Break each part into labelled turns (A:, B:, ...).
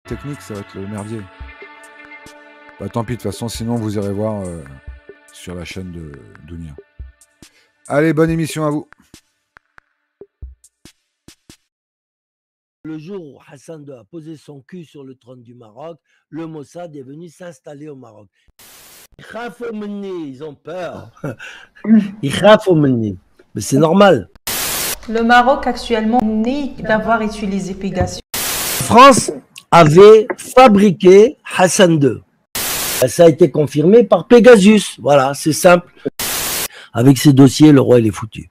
A: technique, ça va être le merdier. Bah tant pis, de toute façon, sinon vous irez voir sur la chaîne de Dounia. Allez, bonne émission à vous.
B: Le jour où Hassan II a posé son cul sur le trône du Maroc, le Mossad est venu s'installer au Maroc. Ils ont peur. Mais c'est normal.
C: Le Maroc actuellement nie d'avoir utilisé Pegasus.
B: France avait fabriqué Hassan II. Ça a été confirmé par Pegasus. Voilà, c'est simple. Avec ces dossiers, le roi il est foutu.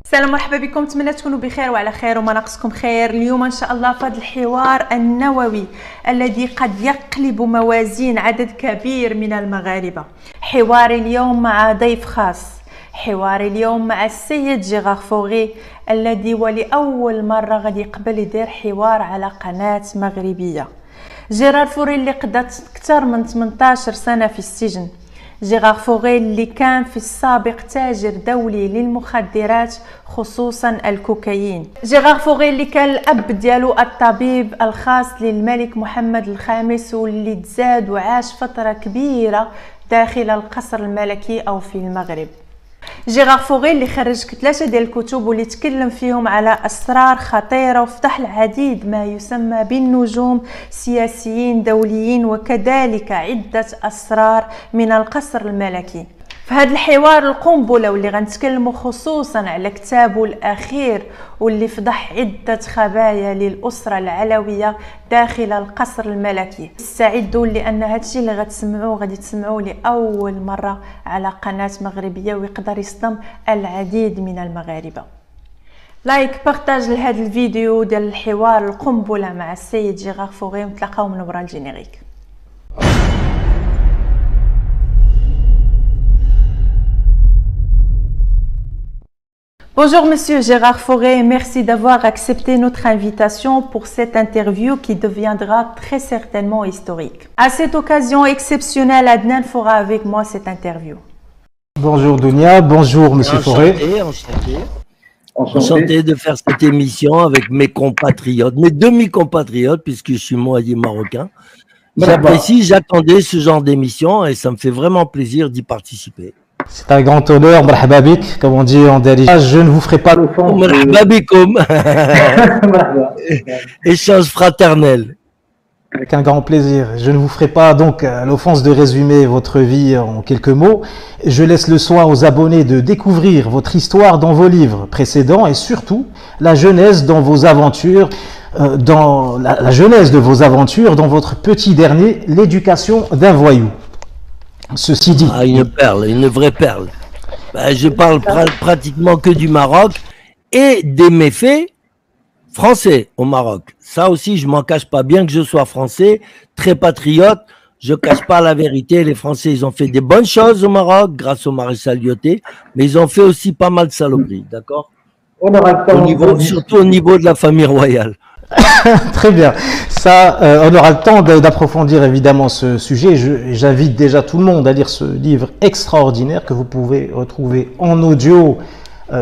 C: السلام مرحبا بكم، نتمنى تكونوا بخير وعلى خير وما ناقصكم خير. اليوم ان شاء الله في هذا الحوار النووي الذي قد يقلب موازين عدد كبير من المغاربه. حواري اليوم مع ضيف خاص، حواري اليوم مع السيد جيغار فوغي الذي ولأول مرة غادي يقبل يدير حوار على قناة مغربية. جيرار فوغي اللي قضى أكثر من 18 سنة في السجن، جيغار فوغي اللي كان في السابق تاجر دولي للمخدرات خصوصا الكوكايين، جيغار فوغي اللي كان الأب ديالو الطبيب الخاص للملك محمد الخامس واللي تزاد وعاش فترة كبيرة داخل القصر الملكي أو في المغرب. جيغار فوغي اللي خرج 3 ديال الكتب واللي تكلم فيهم على أسرار خطيرة وفتح العديد ما يسمى بالنجوم سياسيين دوليين وكذلك عدة أسرار من القصر الملكي. في هذا الحوار القنبلة واللي غنتكلموا خصوصا على كتابه الأخير واللي فضح عدة خبايا للأسرة العلوية داخل القصر الملكي. استعدوا لأن هادشي اللي غادي تسمعوه لأول مرة على قناة مغربية ويقدر يصدم العديد من المغاربة. لايك بارطاج لهذا الفيديو ديال الحوار القنبلة مع السيد جيغار فوغي ونتلاقاو من ورا الجينيريك. Bonjour Monsieur Gérard Fauré, merci d'avoir accepté notre invitation pour cette interview qui deviendra très certainement historique. À cette occasion exceptionnelle, Adnan fera avec moi cette interview.
D: Bonjour Dounia, bonjour Monsieur Fauré.
B: Enchanté de faire cette émission avec mes compatriotes, mes demi-compatriotes puisque je suis moitié marocain. J'apprécie, j'attendais ce genre d'émission et ça me fait vraiment plaisir d'y participer.
D: C'est un grand honneur, marhaba bik, comme on dit en Darija. Je ne vous ferai pas l'offense.
B: Marhaba bikoum. Échange fraternel.
D: Avec un grand plaisir. Je ne vous ferai pas donc l'offense de résumer votre vie en quelques mots. Je laisse le soin aux abonnés de découvrir votre histoire dans vos livres précédents et surtout la genèse dans vos aventures, dans la genèse de vos aventures dans votre petit dernier, l'éducation d'un voyou. Ceci dit,
B: une perle, une vraie perle. Je parle pratiquement que du Maroc et des méfaits français au Maroc. Ça aussi, je m'en cache pas. Bien que je sois français, très patriote, je cache pas la vérité. Les Français, ils ont fait des bonnes choses au Maroc grâce au maréchal Lyoté, mais ils ont fait aussi pas mal de saloperies, d'accord? Surtout au niveau de la famille royale.
D: Très bien. Ça, on aura le temps d'approfondir évidemment ce sujet. J'invite déjà tout le monde à lire ce livre extraordinaire que vous pouvez retrouver en audio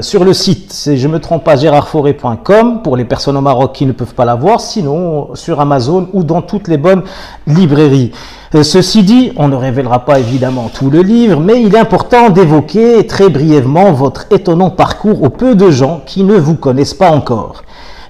D: sur le site. C'est, je me trompe pas, gérardfauré.com pour les personnes au Maroc qui ne peuvent pas l'avoir, sinon sur Amazon ou dans toutes les bonnes librairies. Ceci dit, on ne révélera pas évidemment tout le livre, mais il est important d'évoquer très brièvement votre étonnant parcours aux peu de gens qui ne vous connaissent pas encore.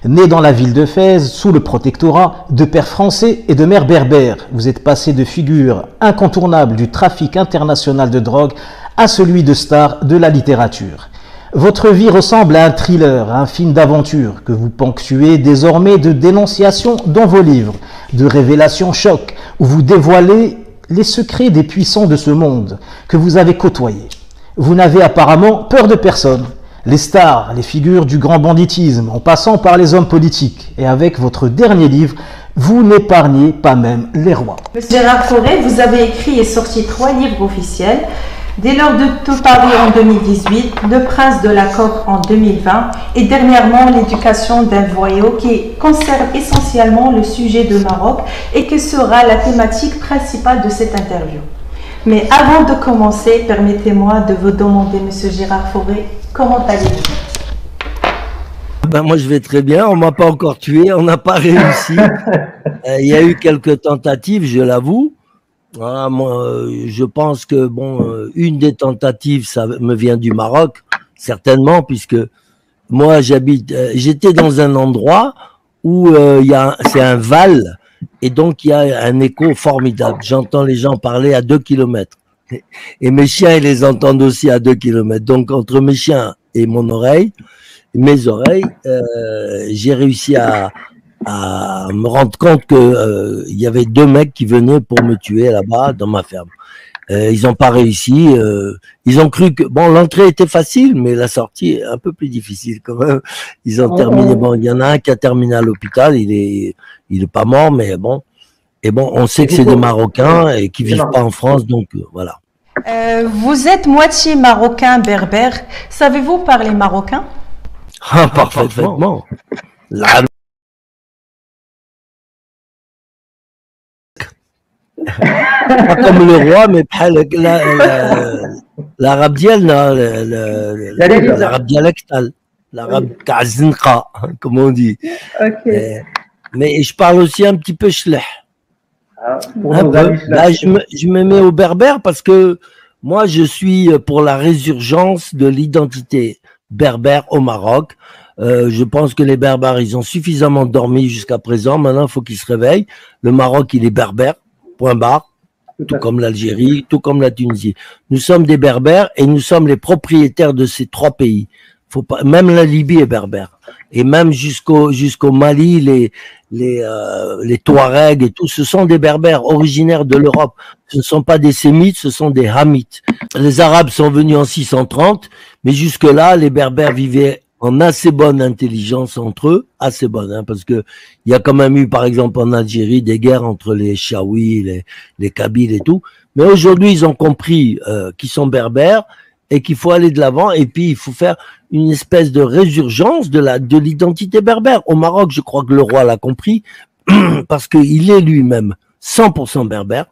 D: Né dans la ville de Fès, sous le protectorat de pères français et de mères berbères, vous êtes passé de figure incontournable du trafic international de drogue à celui de star de la littérature. Votre vie ressemble à un thriller, à un film d'aventure que vous ponctuez désormais de dénonciations dans vos livres, de révélations chocs où vous dévoilez les secrets des puissants de ce monde que vous avez côtoyés. Vous n'avez apparemment peur de personne. Les stars, les figures du grand banditisme, en passant par les hommes politiques. Et avec votre dernier livre, vous n'épargnez pas même les rois.
C: Monsieur Gérard Fauré, vous avez écrit et sorti 3 livres officiels. Dès lors de tout Paris en 2018, Le Prince de la Coque en 2020 et dernièrement L'éducation d'un voyou qui concerne essentiellement le sujet de Maroc et qui sera la thématique principale de cette interview. Mais avant de commencer, permettez-moi de vous demander, Monsieur Gérard Fauré, comment allez-vous?
B: ben moi je vais très bien. On m'a pas encore tué, on n'a pas réussi. Il y a eu quelques tentatives, je l'avoue. Voilà, moi, je pense que bon, une des tentatives, ça me vient du Maroc, certainement, puisque moi j'habite. J'étais dans un endroit où c'est un val, et donc il y a un écho formidable. J'entends les gens parler à 2 kilomètres. Et mes chiens, ils les entendent aussi à 2 kilomètres. Donc entre mes chiens et mes oreilles, j'ai réussi à me rendre compte que il y avait 2 mecs qui venaient pour me tuer là-bas dans ma ferme. Ils n'ont pas réussi. Ils ont cru que bon, l'entrée était facile, mais la sortie est un peu plus difficile quand même. Ils ont terminé. Bon, il y en a un qui a terminé à l'hôpital. Il est pas mort, mais bon. Et bon, on sait que c'est des Marocains et qui vivent pas en France, donc voilà.
C: Vous êtes moitié marocain berbère. Savez-vous parler marocain?
B: Ah, parfaitement. Pas comme le roi, mais l'arabe dialna, l'arabe dialectal, l'arabe kazinqa, comme on dit. Mais je parle aussi un petit peu shleh. Un peu. Là, je me mets au berbère parce que moi, je suis pour la résurgence de l'identité berbère au Maroc. Je pense que les Berbères, ils ont suffisamment dormi jusqu'à présent. Maintenant, il faut qu'ils se réveillent. Le Maroc, il est berbère, point barre. Tout comme l'Algérie, tout comme la Tunisie. Nous sommes des Berbères et nous sommes les propriétaires de ces 3 pays. Faut pas, même la Libye est berbère. Et même jusqu'au Mali, les Touaregs et tout, ce sont des Berbères originaires de l'Europe. Ce ne sont pas des Sémites, ce sont des Hamites. Les Arabes sont venus en 630, mais jusque-là, les Berbères vivaient en assez bonne intelligence entre eux, assez bonne, hein, parce que il y a quand même eu, par exemple, en Algérie, des guerres entre les Chaouis, les Kabyles et tout. Mais aujourd'hui, ils ont compris qu'ils sont berbères et qu'il faut aller de l'avant. Et puis, il faut faire une espèce de résurgence de l'identité berbère. Au Maroc, je crois que le roi l'a compris, parce qu'il est lui-même 100% berbère.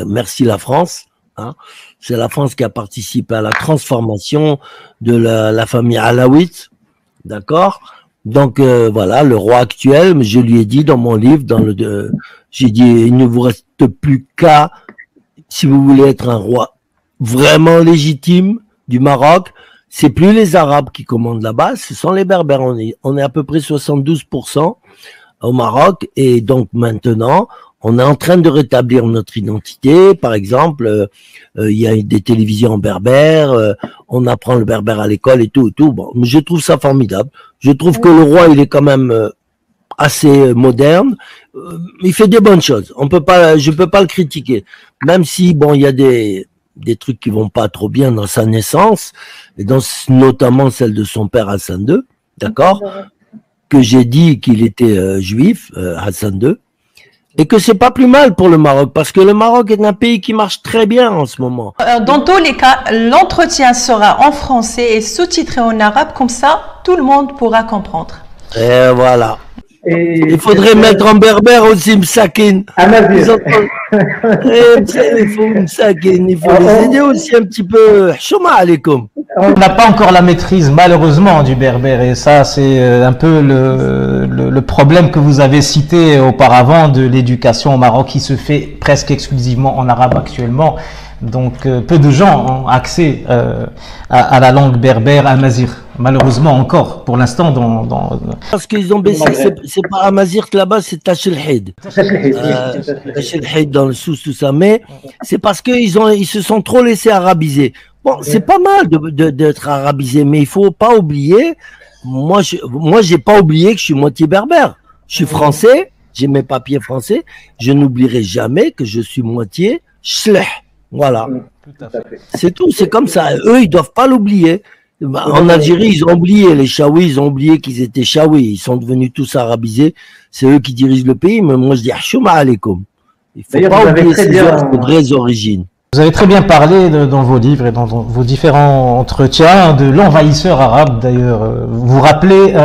B: Merci la France. Hein. C'est la France qui a participé à la transformation de la famille alaouite, d'accord. Donc voilà, le roi actuel, je lui ai dit dans mon livre, j'ai dit il ne vous reste plus qu'à, si vous voulez être un roi vraiment légitime du Maroc, c'est plus les Arabes qui commandent là-bas, ce sont les Berbères. On est à peu près 72% au Maroc, et donc maintenant on est en train de rétablir notre identité. Par exemple, il y a des télévisions berbères, on apprend le berbère à l'école et tout. Bon, je trouve ça formidable. Je trouve que le roi, il est quand même assez moderne. Il fait des bonnes choses. Je peux pas le critiquer. Même si, bon, il y a des trucs qui vont pas trop bien dans sa naissance, et notamment celle de son père Hassan II, d'accord, que j'ai dit qu'il était juif, Hassan II. Et que c'est pas plus mal pour le Maroc, parce que le Maroc est un pays qui marche très bien en ce moment.
C: Dans tous les cas, l'entretien sera en français et sous-titré en arabe, comme ça, tout le monde pourra comprendre.
B: Et voilà. Il faudrait mettre en berbère aussi Msakin. Il faut les aider aussi un petit peu. Chouma alaikum.
D: On n'a pas encore la maîtrise, malheureusement, du berbère. Et ça, c'est un peu le problème que vous avez cité auparavant de l'éducation au Maroc qui se fait presque exclusivement en arabe actuellement. Donc, peu de gens ont accès à la langue berbère amazigh. Malheureusement encore, pour l'instant,
B: Parce qu'ils ont baissé, c'est pas Amazigh là-bas, c'est Tachelhid. Tachelhid dans le sous, tout ça. Mais c'est parce qu'ils se sont trop laissés arabiser. Bon, c'est pas mal d'être arabisé, mais il faut pas oublier, moi, j'ai pas oublié que je suis moitié berbère. Je suis français, j'ai mes papiers français, je n'oublierai jamais que je suis moitié shleh. Voilà. C'est tout, c'est comme ça. Eux, ils doivent pas l'oublier. En Algérie, ils ont oublié, les Chaouis, ils ont oublié qu'ils étaient Chaouis. Ils sont devenus tous arabisés. C'est eux qui dirigent le pays, mais moi je dis Chouma alaikum. Il ne faut pas oublier ses vraies origines.
D: Vous avez très bien parlé dans vos livres et dans vos différents entretiens de l'envahisseur arabe d'ailleurs. Vous rappelez,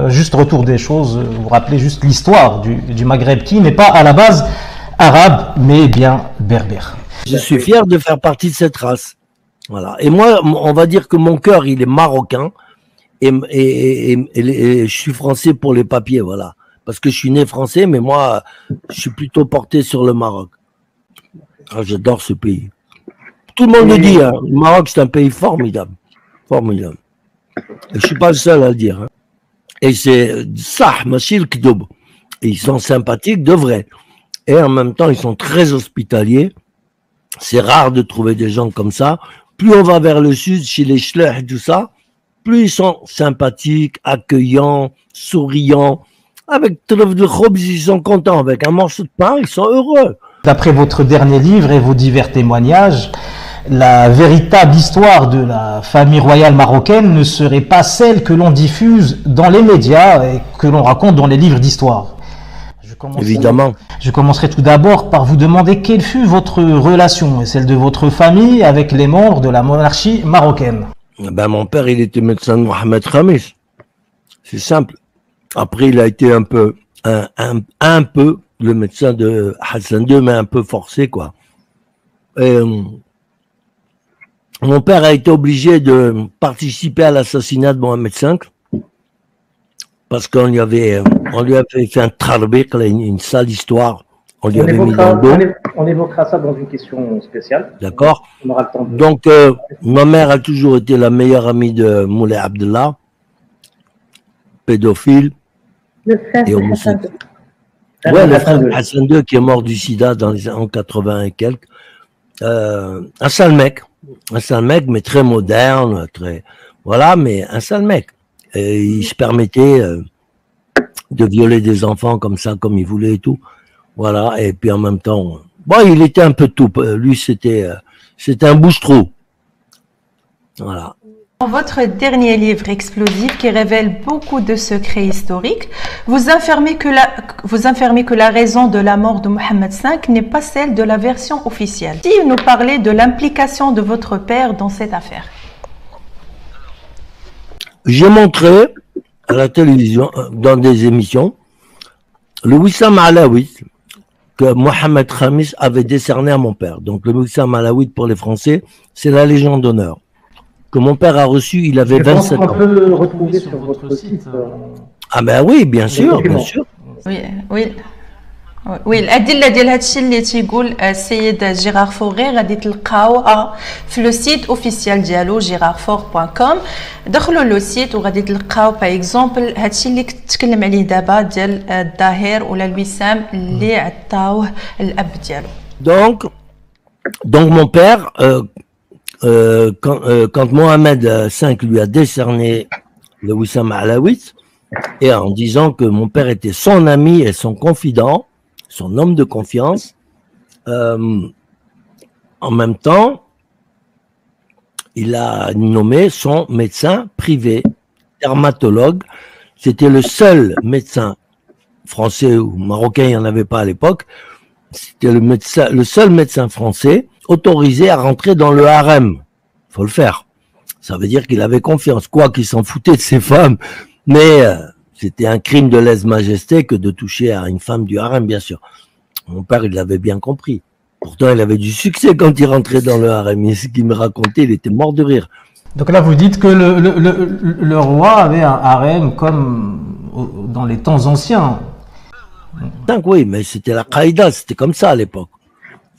D: juste retour des choses, vous rappelez juste l'histoire du Maghreb qui n'est pas à la base arabe, mais bien berbère.
B: Je suis fier de faire partie de cette race. Voilà. Et moi, on va dire que mon cœur, il est marocain. et je suis français pour les papiers, voilà. Parce que je suis né français, mais moi, je suis plutôt porté sur le Maroc. Ah, j'adore ce pays. Tout le monde le dit, hein. Le Maroc, c'est un pays formidable. Formidable. Et je suis pas le seul à le dire. Hein. Et c'est ça, Machil Kdoub. Ils sont sympathiques, de vrai. Et en même temps, ils sont très hospitaliers. C'est rare de trouver des gens comme ça. Plus on va vers le sud, chez les Schlech et tout ça, plus ils sont sympathiques, accueillants, souriants. Avec le khobz, ils sont contents. Avec un morceau de pain, ils sont heureux.
D: D'après votre dernier livre et vos divers témoignages, la véritable histoire de la famille royale marocaine ne serait pas celle que l'on diffuse dans les médias et que l'on raconte dans les livres d'histoire.
B: Évidemment.
D: Je commencerai tout d'abord par vous demander quelle fut votre relation et celle de votre famille avec les membres de la monarchie marocaine.
B: Ben, mon père, il était médecin de Mohamed Khamis. C'est simple. Après, il a été un peu le médecin de Hassan II, mais un peu forcé, quoi. Et, mon père a été obligé de participer à l'assassinat de Mohamed V parce qu'on lui avait fait un tarbiq, une sale histoire. On lui avait mis dans le dos.
E: On évoquera ça dans une question spéciale.
B: D'accord. Donc, ma mère a toujours été la meilleure amie de Moulay Abdallah, pédophile.
E: Le frère de Hassan II.
B: Ouais, le frère de Hassan II qui est mort du sida dans les années 80 et quelques. Un sale mec, mais très moderne, très, voilà, mais un sale mec. Et il se permettait de violer des enfants comme ça, comme il voulait et tout. Voilà, et puis en même temps, bon, il était un peu tout. Lui, c'était un bouche-trou. Voilà.
C: Dans votre dernier livre explosif qui révèle beaucoup de secrets historiques, vous affirmez que la raison de la mort de Mohamed V n'est pas celle de la version officielle. Si vous nous parlez de l'implication de votre père dans cette affaire.
B: J'ai montré à la télévision, dans des émissions, le Wissam Alaoui que Mohamed Khamis avait décerné à mon père. Donc le Wissam Alaoui pour les Français, c'est la Légion d'honneur. Que mon père a reçu, il avait 27 ans.
E: On peut le retrouver sur votre site.
B: Ah ben oui, bien sûr, bien sûr.
C: Oui, oui. وي الادله ديال هادشي اللي تيقول السيد جيرار فوغي غادي تلقاوها في لو سيت اوفيسيال ديالو girardfort.com. دخلوا لو سيت وغادي تلقاو باغ اكزومبل هادشي اللي كنت تكلم عليه دابا ديال الظاهر ولا الوسام اللي عطاوه الاب ديالو.
B: Donc mon père quand Mohamed V lui a décerné le Wissam Alaoui, et en disant que mon père était son ami et son confident, son homme de confiance, en même temps, il a nommé son médecin privé, dermatologue. C'était le seul médecin français ou marocain, il n'y en avait pas à l'époque. C'était le seul médecin français autorisé à rentrer dans le harem. Faut le faire. Ça veut dire qu'il avait confiance. Quoi qu'il s'en foutait de ses femmes, mais c'était un crime de lèse-majesté que de toucher à une femme du harem, bien sûr. Mon père, il l'avait bien compris. Pourtant, il avait du succès quand il rentrait dans le harem. Et ce qu'il me racontait, il était mort de rire.
D: Donc là, vous dites que le roi avait un harem comme dans les temps anciens.
B: Oui, mais c'était la Qaïda, c'était comme ça à l'époque.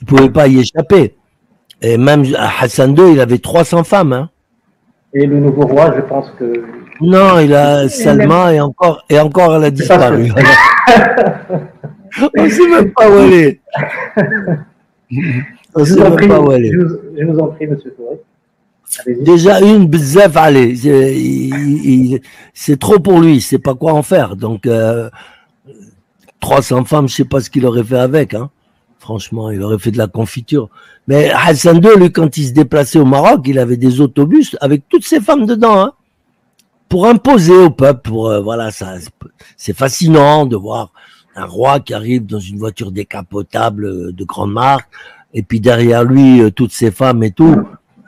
B: Il ne pouvait pas y échapper. Et même Hassan II, il avait 300 femmes. Hein.
E: Et le nouveau roi, je pense que...
B: Non, il a Salma et encore elle a disparu. On ne sait même pas où elle est. On ne sait même pas où elle est.
E: Je vous en prie, monsieur Touré.
B: Déjà une bzef, allez, c'est trop pour lui, il ne sait pas quoi en faire. Donc 300 femmes, je ne sais pas ce qu'il aurait fait avec. Hein. Franchement, il aurait fait de la confiture. Mais Hassan II, lui, quand il se déplaçait au Maroc, il avait des autobus avec toutes ces femmes dedans, hein, pour imposer au peuple. Voilà, ça, c'est fascinant de voir un roi qui arrive dans une voiture décapotable de grande marque, et puis derrière lui, toutes ces femmes et tout.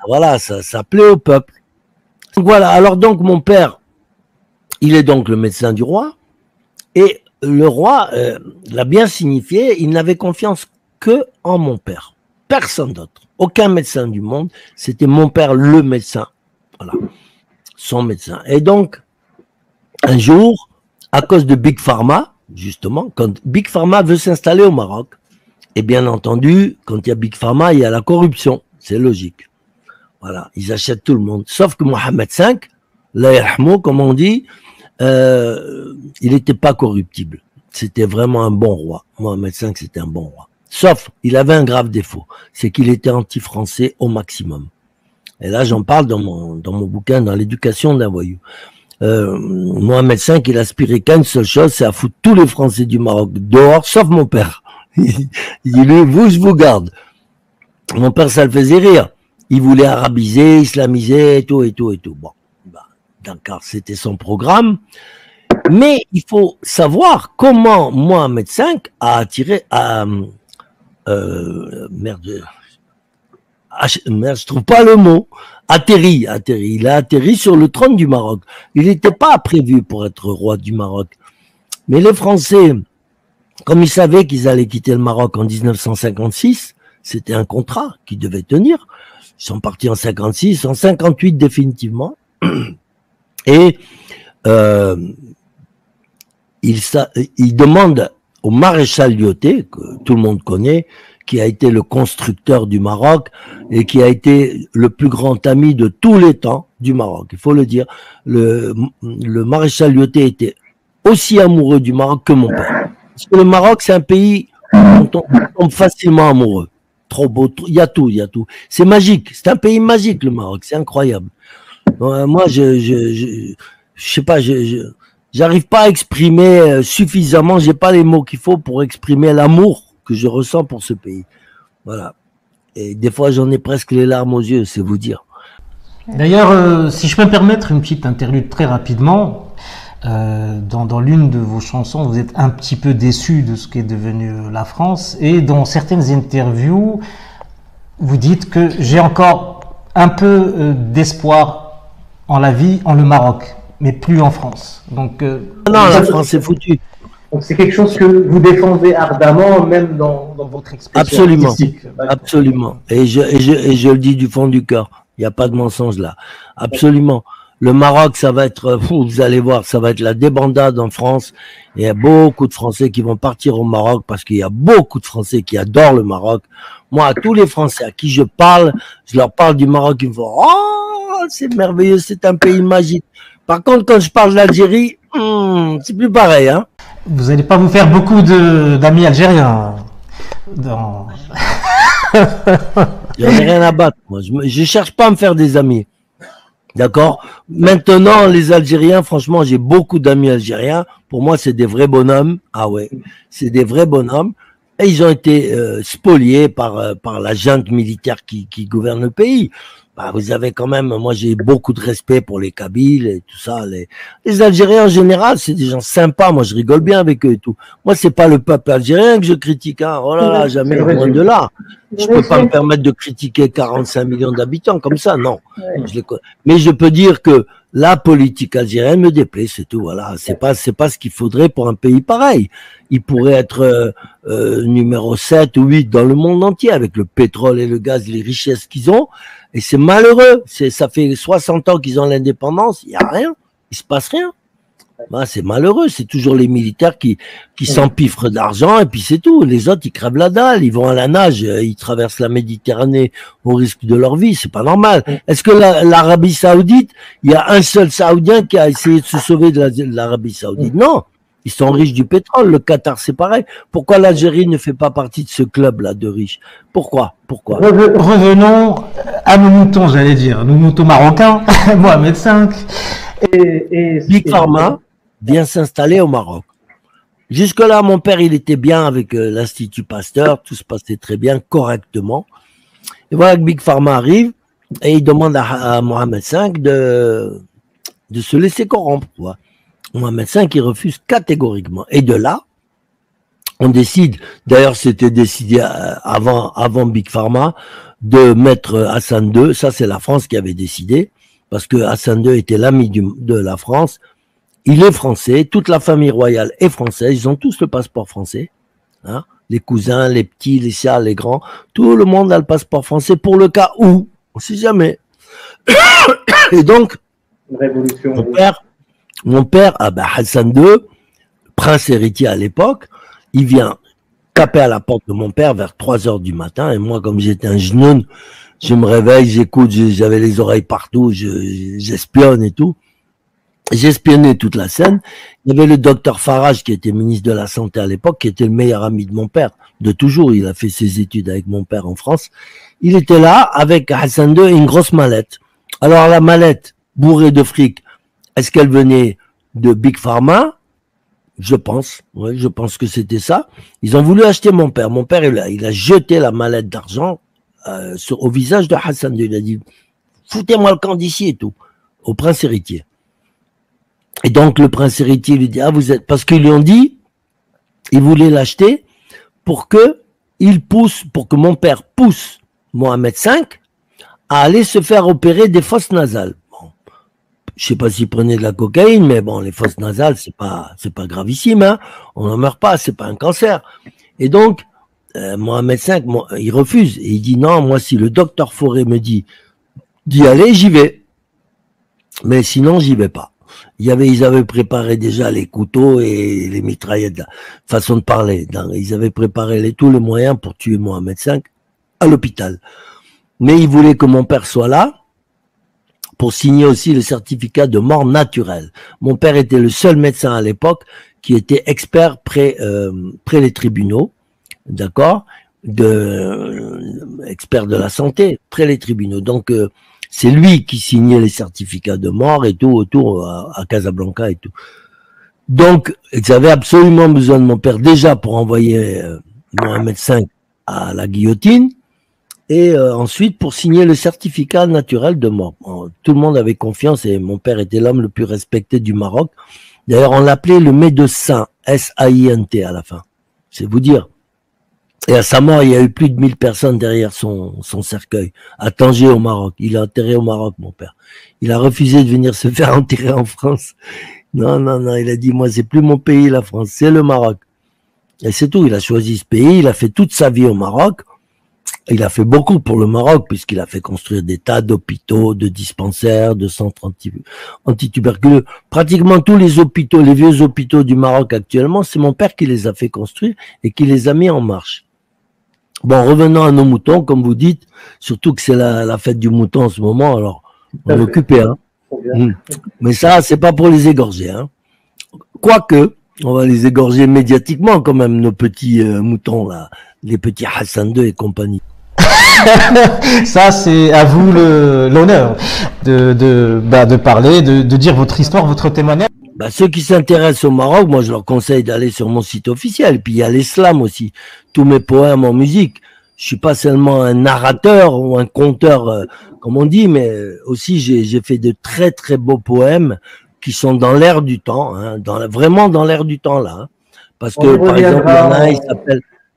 B: Voilà, ça plaît au peuple. Donc voilà, alors donc mon père, il est donc le médecin du roi, et le roi l'a bien signifié, il n'avait confiance que en mon père. Personne d'autre. Aucun médecin du monde. C'était mon père le médecin. Voilà. son médecin. Et donc, un jour, à cause de Big Pharma, justement, quand Big Pharma veut s'installer au Maroc, et bien entendu, quand il y a Big Pharma, il y a la corruption. C'est logique. Voilà, ils achètent tout le monde. Sauf que Mohamed V, Allah yarhamou, comme on dit, il n'était pas corruptible. C'était vraiment un bon roi. Mohamed V, c'était un bon roi. Sauf, il avait un grave défaut. C'est qu'il était anti-français au maximum. Et là, j'en parle dans mon bouquin, dans l'éducation d'un voyou. Mohamed V, il aspirait qu'à une seule chose, c'est à foutre tous les Français du Maroc dehors, sauf mon père. Il dit, lui, vous, je vous garde. Mon père, ça le faisait rire. Il voulait arabiser, islamiser, et tout. Bon, d'accord, c'était son programme. Mais il faut savoir comment Mohamed V a attiré merde, je trouve pas le mot. Atterri. Il a atterri sur le trône du Maroc. Il n'était pas prévu pour être roi du Maroc. Mais les Français, comme ils savaient qu'ils allaient quitter le Maroc en 1956, c'était un contrat qu'ils devaient tenir. Ils sont partis en 56, en 58 définitivement. Et il demande au maréchal Lyautey, que tout le monde connaît, qui a été le constructeur du Maroc et qui a été le plus grand ami de tous les temps du Maroc. Il faut le dire. Le maréchal Lyautey était aussi amoureux du Maroc que mon père. Parce que le Maroc, c'est un pays dont on tombe facilement amoureux. Trop beau, il y a tout. C'est magique. C'est un pays magique, le Maroc. C'est incroyable. Moi, je sais pas, j'arrive pas à exprimer suffisamment, j'ai pas les mots qu'il faut pour exprimer l'amour que je ressens pour ce pays. Voilà. Et des fois, j'en ai presque les larmes aux yeux, c'est vous dire.
D: D'ailleurs, si je peux me permettre une petite interlude très rapidement, dans l'une de vos chansons, vous êtes un petit peu déçu de ce qu'est devenu la France, et dans certaines interviews, vous dites que j'ai encore un peu d'espoir en la vie en le Maroc, mais plus en France. Donc,
B: non, la France c'est foutu.
E: Donc c'est quelque chose que vous défendez ardemment, même dans votre expression artistique.
B: Absolument. Et je le dis du fond du cœur. Il n'y a pas de mensonge là. Absolument. Le Maroc, ça va être, vous allez voir, ça va être la débandade en France. Il y a beaucoup de Français qui vont partir au Maroc parce qu'il y a beaucoup de Français qui adorent le Maroc. Moi, à tous les Français à qui je parle, je leur parle du Maroc, ils me font « Oh, c'est merveilleux, c'est un pays magique ». Par contre, quand je parle d'Algérie, c'est plus pareil, hein.
D: Vous n'allez pas vous faire beaucoup d'amis algériens dans...
B: J'en ai rien à battre, moi. Je cherche pas à me faire des amis. D'accord? Maintenant, les Algériens, franchement, j'ai beaucoup d'amis algériens. Pour moi, c'est des vrais bonhommes. Ah ouais, c'est des vrais bonhommes. Et ils ont été spoliés par la junte militaire qui gouverne le pays. Bah, vous avez quand même, moi j'ai beaucoup de respect pour les Kabyles et tout ça. Les Algériens en général, c'est des gens sympas. Moi, je rigole bien avec eux et tout. Moi, c'est pas le peuple algérien que je critique. Hein. Oh là là, jamais loin de là. Je peux pas me permettre de critiquer 45 millions d'habitants comme ça, non. Mais je peux dire que la politique algérienne me déplaît, c'est tout. Voilà, c'est pas ce qu'il faudrait pour un pays pareil. Il pourrait être numéro 7 ou 8 dans le monde entier avec le pétrole et le gaz, les richesses qu'ils ont. Et c'est malheureux. Ça fait 60 ans qu'ils ont l'indépendance. Il y a rien. Il se passe rien. Ben, c'est malheureux. C'est toujours les militaires qui s'empiffrent d'argent et puis c'est tout. Les autres, ils crèvent la dalle. Ils vont à la nage. Ils traversent la Méditerranée au risque de leur vie. C'est pas normal. Est-ce que l'Arabie Saoudite, il y a un seul Saoudien qui a essayé de se sauver de l'Arabie Saoudite? Non. Ils sont riches du pétrole. Le Qatar, c'est pareil. Pourquoi l'Algérie ne fait pas partie de ce club-là de riches? Pourquoi?
D: Revenons à nos moutons, j'allais dire. Nos moutons marocains. Mohamed V.
B: Big Pharma vient s'installer au Maroc. Jusque-là, mon père, il était bien avec l'Institut Pasteur. Tout se passait très bien, correctement. Et voilà que Big Pharma arrive et il demande à Mohamed V de se laisser corrompre, quoi. Mohamed V, il refuse catégoriquement. Et de là, on décide, d'ailleurs c'était décidé avant Big Pharma, de mettre Hassan II, ça c'est la France qui avait décidé, parce que Hassan II était l'ami de la France, il est français, toute la famille royale est française, ils ont tous le passeport français, hein, les cousins, les petits, les chats, les grands, tout le monde a le passeport français pour le cas où, on ne sait jamais. Et donc,
E: Une révolution.
B: Mon père, Hassan II, prince héritier à l'époque, il vient taper à la porte de mon père vers 3 heures du matin. Et moi, comme j'étais un genoun, je me réveille, j'écoute, j'avais les oreilles partout, j'espionne et tout. J'espionnais toute la scène. Il y avait le docteur Farage, qui était ministre de la Santé à l'époque, qui était le meilleur ami de mon père, de toujours. Il a fait ses études avec mon père en France. Il était là avec Hassan II et une grosse mallette. Alors la mallette, bourrée de fric, est-ce qu'elle venait de Big Pharma? Je pense que c'était ça. Ils ont voulu acheter mon père. Mon père, il a jeté la mallette d'argent au visage de Hassan II. Il a dit, foutez-moi le camp d'ici et tout, au prince héritier. Et donc le prince héritier lui dit, vous êtes, parce qu'ils lui ont dit, ils voulaient l'acheter pour que mon père pousse Mohamed V à aller se faire opérer des fosses nasales. Bon, je sais pas s'il prenait de la cocaïne, mais bon, les fosses nasales, c'est pas gravissime, hein. On n'en meurt pas, c'est pas un cancer. Et donc, Mohamed V, il refuse. Et il dit, non, moi, si le docteur Fauré me dit d'y aller, j'y vais. Mais sinon, j'y vais pas. Ils avaient préparé déjà les couteaux et les mitraillettes, façon de parler. Ils avaient préparé tous les moyens pour tuer Mohamed V à l'hôpital. Mais ils voulaient que mon père soit là pour signer aussi le certificat de mort naturelle. Mon père était le seul médecin à l'époque qui était expert près les tribunaux, d'accord, expert de la santé, près les tribunaux. Donc, c'est lui qui signait les certificats de mort et tout autour à Casablanca et tout. Donc, ils avaient absolument besoin de mon père déjà pour envoyer Mohamed V à la guillotine et ensuite pour signer le certificat naturel de mort. Bon, tout le monde avait confiance et mon père était l'homme le plus respecté du Maroc. D'ailleurs, on l'appelait le médecin, S-A-I-N-T à la fin. C'est vous dire. Et à sa mort, il y a eu plus de 1000 personnes derrière son cercueil, à Tanger au Maroc. Il est enterré au Maroc, mon père. Il a refusé de venir se faire enterrer en France. Non, il a dit, moi, c'est plus mon pays, la France, c'est le Maroc. Et c'est tout, il a choisi ce pays, il a fait toute sa vie au Maroc. Il a fait beaucoup pour le Maroc, puisqu'il a fait construire des tas d'hôpitaux, de dispensaires, de centres antituberculeux. Pratiquement tous les hôpitaux, les vieux hôpitaux du Maroc actuellement, c'est mon père qui les a fait construire et qui les a mis en marche. Bon, revenons à nos moutons, comme vous dites, surtout que c'est la fête du mouton en ce moment, alors on est occupé, hein. Mais ça, c'est pas pour les égorger, hein. Quoique, on va les égorger médiatiquement quand même, nos petits moutons là, les petits Hassan II et compagnie.
D: Ça, c'est à vous l'honneur de parler, de dire votre histoire, votre témoignage.
B: Ceux qui s'intéressent au Maroc, moi je leur conseille d'aller sur mon site officiel. Puis il y a l'islam aussi. Tous mes poèmes en musique. Je suis pas seulement un narrateur ou un conteur, comme on dit, mais aussi j'ai fait de très très beaux poèmes qui sont dans l'air du temps, hein, vraiment dans l'air du temps là. Hein. Parce que par exemple,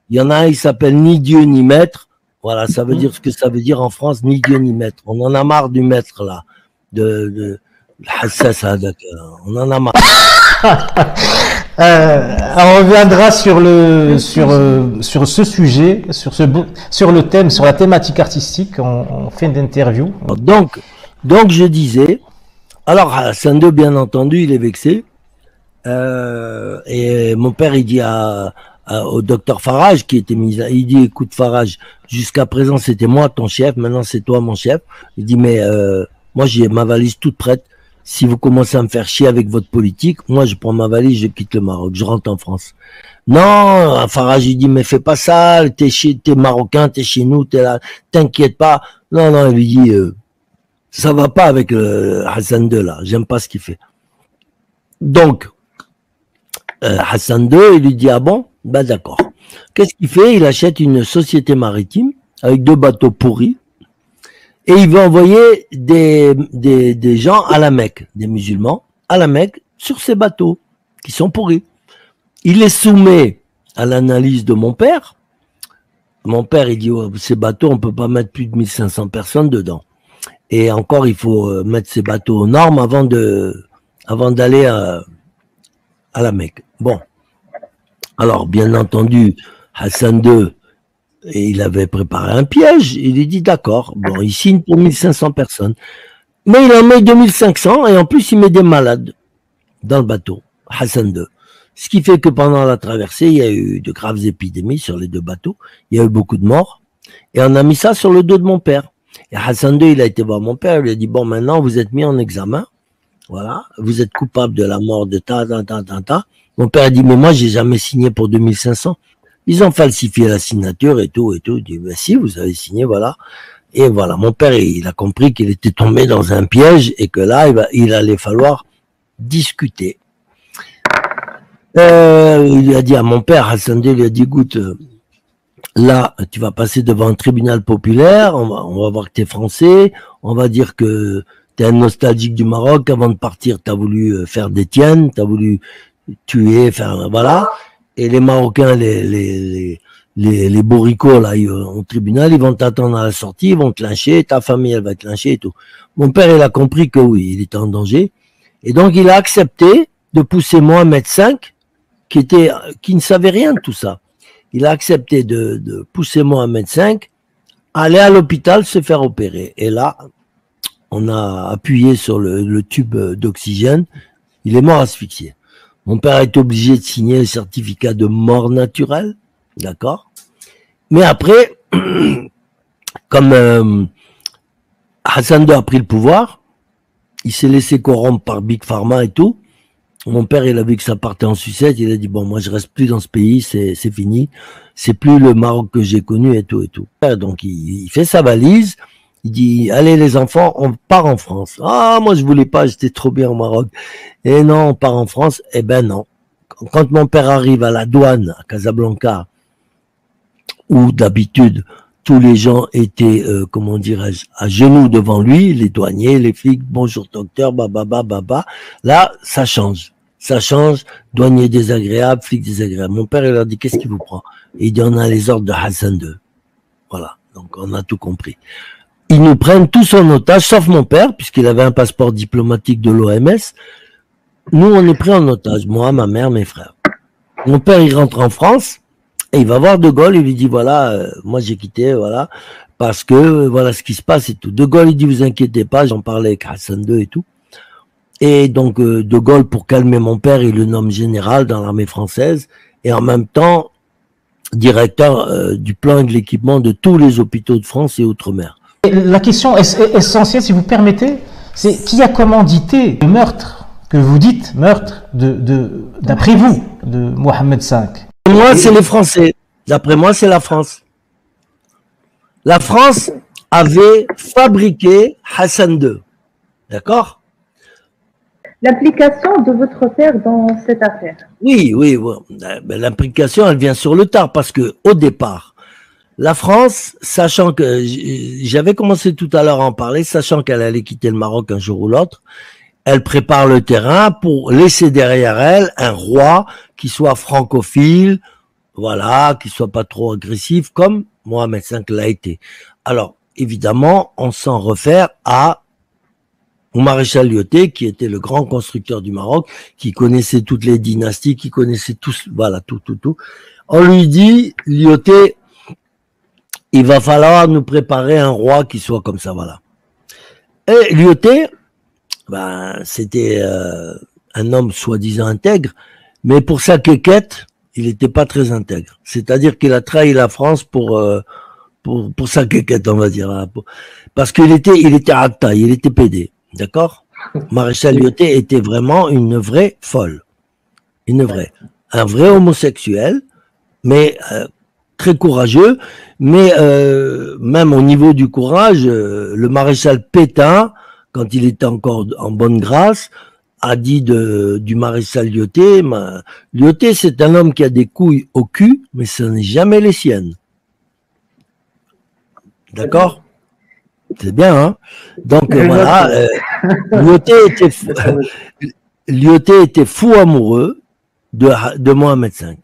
B: il y en a un, il s'appelle Ni Dieu ni Maître. Voilà, ça veut dire ce que ça veut dire en France, ni Dieu ni Maître. On en a marre du maître là, on en a marre.
D: On reviendra sur ce sujet, sur le thème, sur la thématique artistique en fin d'interview.
B: Donc je disais, alors Hassan II, bien entendu, il est vexé. Et mon père, il dit au docteur Farage, qui était mis là, il dit, écoute Farage, jusqu'à présent c'était moi ton chef, maintenant c'est toi mon chef. Il dit, mais moi j'ai ma valise toute prête. Si vous commencez à me faire chier avec votre politique, moi je prends ma valise, je quitte le Maroc, je rentre en France. Non, Farage il dit, mais fais pas ça, t'es marocain, t'es chez nous, t'es là, t'inquiète pas. Non, il lui dit, ça va pas avec Hassan II là, j'aime pas ce qu'il fait. Donc, Hassan II, il lui dit, ah bon? Ben d'accord. Qu'est-ce qu'il fait? Il achète une société maritime avec 2 bateaux pourris et il veut envoyer des gens à la Mecque, des musulmans à la Mecque sur ces bateaux qui sont pourris. Il les soumet à l'analyse de mon père. Mon père, il dit, oh, ces bateaux, on peut pas mettre plus de 1500 personnes dedans. Et encore, il faut mettre ces bateaux aux normes avant d'aller à la Mecque. Bon. Alors, bien entendu, Hassan II, il avait préparé un piège. Il lui dit, d'accord, bon, il signe pour 1500 personnes. Mais il en met 2500 et en plus il met des malades dans le bateau, Hassan II. Ce qui fait que pendant la traversée, il y a eu de graves épidémies sur les deux bateaux. Il y a eu beaucoup de morts. Et on a mis ça sur le dos de mon père. Et Hassan II, il a été voir mon père, il lui a dit, bon, maintenant, vous êtes mis en examen. Voilà. Vous êtes coupable de la mort de ta. Mon père a dit, mais moi, j'ai jamais signé pour 2500. Ils ont falsifié la signature et tout. Il dit, ben si, vous avez signé, voilà. Et voilà. Mon père, il a compris qu'il était tombé dans un piège et que là, il allait falloir discuter. Il lui a dit à mon père, Hassan II, il lui a dit, écoute, là, tu vas passer devant un tribunal populaire, on va voir que tu es français, on va dire que tu es un nostalgique du Maroc, avant de partir, tu as voulu faire des tiennes, tu as voulu tuer, faire, voilà. Et les Marocains, les bourricots, là, au tribunal, ils vont t'attendre à la sortie, ils vont te lyncher, ta famille, elle va te lyncher et tout. Mon père, il a compris que oui, il était en danger. Et donc, il a accepté de pousser Mohamed V, qui ne savait rien de tout ça. Il a accepté de pousser Mohamed V à aller à l'hôpital se faire opérer. Et là, on a appuyé sur le tube d'oxygène. Il est mort asphyxié. Mon père a été obligé de signer le certificat de mort naturelle. D'accord? Mais après, comme Hassan II a pris le pouvoir, il s'est laissé corrompre par Big Pharma et tout. Mon père, il a vu que ça partait en sucette, il a dit, bon, moi, je reste plus dans ce pays, c'est fini. C'est plus le Maroc que j'ai connu et tout et tout. Donc, il fait sa valise, il dit, allez, les enfants, on part en France. Ah, moi, je voulais pas, j'étais trop bien au Maroc. Et non, on part en France. Eh ben, non. Quand mon père arrive à la douane, à Casablanca, où d'habitude, tous les gens étaient, comment dirais-je, à genoux devant lui, les douaniers, les flics, bonjour docteur, baba. Là, ça change. Ça change, douanier désagréable, flic désagréable. Mon père, il leur dit, qu'est-ce qui vous prend? Et il dit, on a les ordres de Hassan II. Voilà, donc on a tout compris. Ils nous prennent tous en otage, sauf mon père, puisqu'il avait un passeport diplomatique de l'OMS. Nous, on est pris en otage, moi, ma mère, mes frères. Mon père, il rentre en France, et il va voir De Gaulle, il lui dit, voilà, moi j'ai quitté, voilà, parce que voilà ce qui se passe et tout. De Gaulle, il dit, vous inquiétez pas, j'en parlais avec Hassan II et tout. Et donc, De Gaulle, pour calmer mon père, il le nomme général dans l'armée française, et en même temps, directeur du plan et de l'équipement de tous les hôpitaux de France et Outre-mer.
D: La question essentielle, si vous permettez, c'est qui a commandité le meurtre que vous dites, meurtre, d'après vous, de Mohamed V?
B: Moi, c'est les Français. D'après moi, c'est la France. La France avait fabriqué Hassan II. D'accord?
C: L'implication de votre père dans cette affaire.
B: Oui. Ben, l'implication, elle vient sur le tard parce que au départ, la France, sachant que j'avais commencé tout à l'heure à en parler, sachant qu'elle allait quitter le Maroc un jour ou l'autre, elle prépare le terrain pour laisser derrière elle un roi qui soit francophile, voilà, qui soit pas trop agressif comme Mohamed V l'a été. Alors, évidemment, on s'en réfère au maréchal Lyautey, qui était le grand constructeur du Maroc, qui connaissait toutes les dynasties, qui connaissait tous, voilà, tout. On lui dit, Lyautey, il va falloir nous préparer un roi qui soit comme ça, voilà. Et Lyautey, ben, c'était un homme soi-disant intègre, mais pour sa quéquette, il n'était pas très intègre. C'est-à-dire qu'il a trahi la France pour sa quéquette, on va dire, hein, parce qu'il était à taille, il était pédé. D'accord? Maréchal Lyautey était vraiment une vraie folle. Un vrai homosexuel, mais très courageux. Mais même au niveau du courage, le maréchal Pétain, quand il était encore en bonne grâce, a dit du maréchal Lyautey, Lyautey c'est un homme qui a des couilles au cul, mais ce n'est jamais les siennes. D'accord? C'est bien, hein? Donc voilà, Lyautey était fou amoureux de Mohamed V.